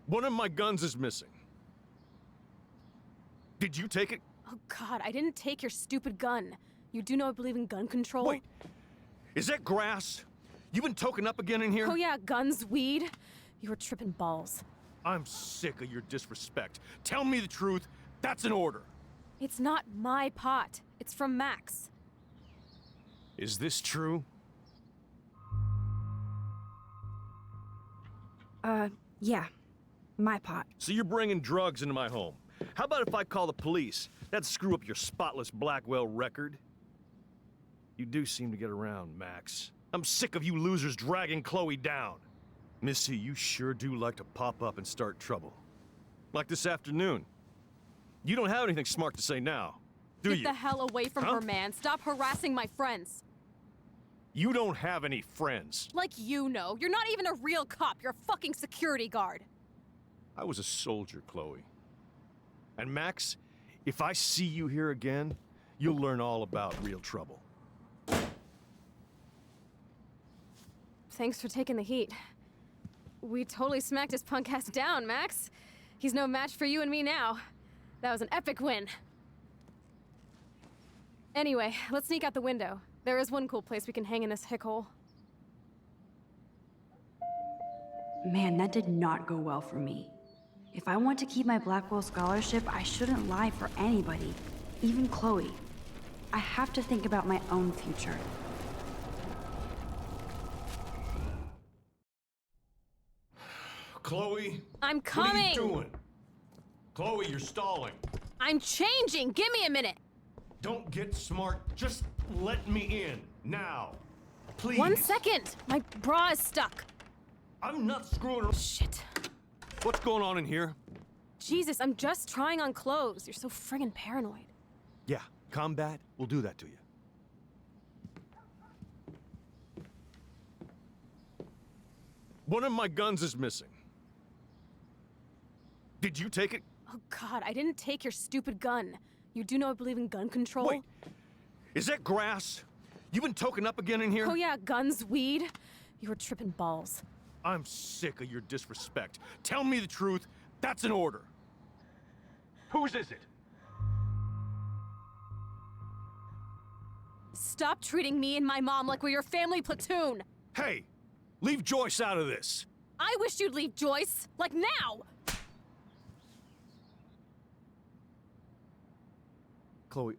One of my guns is missing. Did you take it? Oh God, I didn't take your stupid gun. You do know I believe in gun control? Wait. Is that grass? You been token up again in here? Oh yeah, guns, weed. You were tripping balls. I'm sick of your disrespect. Tell me the truth. That's an order. It's not my pot. It's from Max. Is this true? Yeah. My pot. So you're bringing drugs into my home. How about if I call the police? That'd screw up your spotless Blackwell record. You do seem to get around, Max. I'm sick of you losers dragging Chloe down. Missy, you sure do like to pop up and start trouble. Like this afternoon. You don't have anything smart to say now, do Get you? the hell away from Huh? her, man. Stop harassing my friends. You don't have any friends. Like you know. You're not even a real cop. You're a fucking security guard. I was a soldier, Chloe. And Max, if I see you here again, you'll learn all about real trouble. Thanks for taking the heat. We totally smacked his punk ass down, Max. He's no match for you and me now. That was an epic win. Anyway, let's sneak out the window. There is one cool place we can hang in this hick hole. Man, that did not go well for me. If I want to keep my Blackwell scholarship, I shouldn't lie for anybody, even Chloe. I have to think about my own future. Chloe? I'm coming! What are you doing? Chloe, you're stalling. I'm changing! Give me a minute! Don't get smart. Just let me in. Now. Please. 1 second! My bra is stuck. I'm not screwing around. Shit. What's going on in here? Jesus, I'm just trying on clothes. You're so friggin' paranoid. Yeah, combat will do that to you. One of my guns is missing. Did you take it? Oh God, I didn't take your stupid gun. You do know I believe in gun control? Wait, is that grass? You been token up again in here? Oh yeah, guns, weed. You were tripping balls. I'm sick of your disrespect. Tell me the truth. That's an order. Whose is it? Stop treating me and my mom like we're your family platoon! Hey, leave Joyce out of this. I wish you'd leave Joyce, like now! Chloe,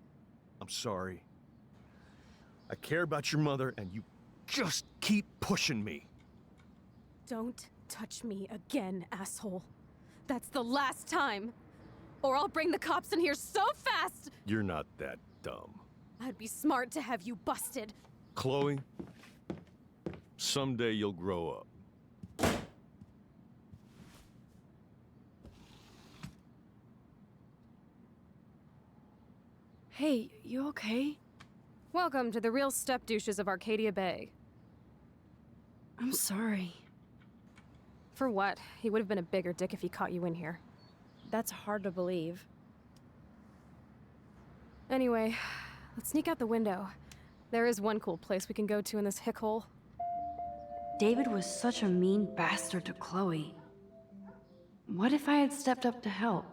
I'm sorry. I care about your mother, and you just keep pushing me. Don't touch me again, asshole. That's the last time. Or I'll bring the cops in here so fast! You're not that dumb. I'd be smart to have you busted. Chloe, someday you'll grow up. Hey, you okay? Welcome to the real step douches of Arcadia Bay. I'm sorry. For what? He would have been a bigger dick if he caught you in here. That's hard to believe. Anyway, let's sneak out the window. There is one cool place we can go to in this hick hole. David was such a mean bastard to Chloe. What if I had stepped up to help?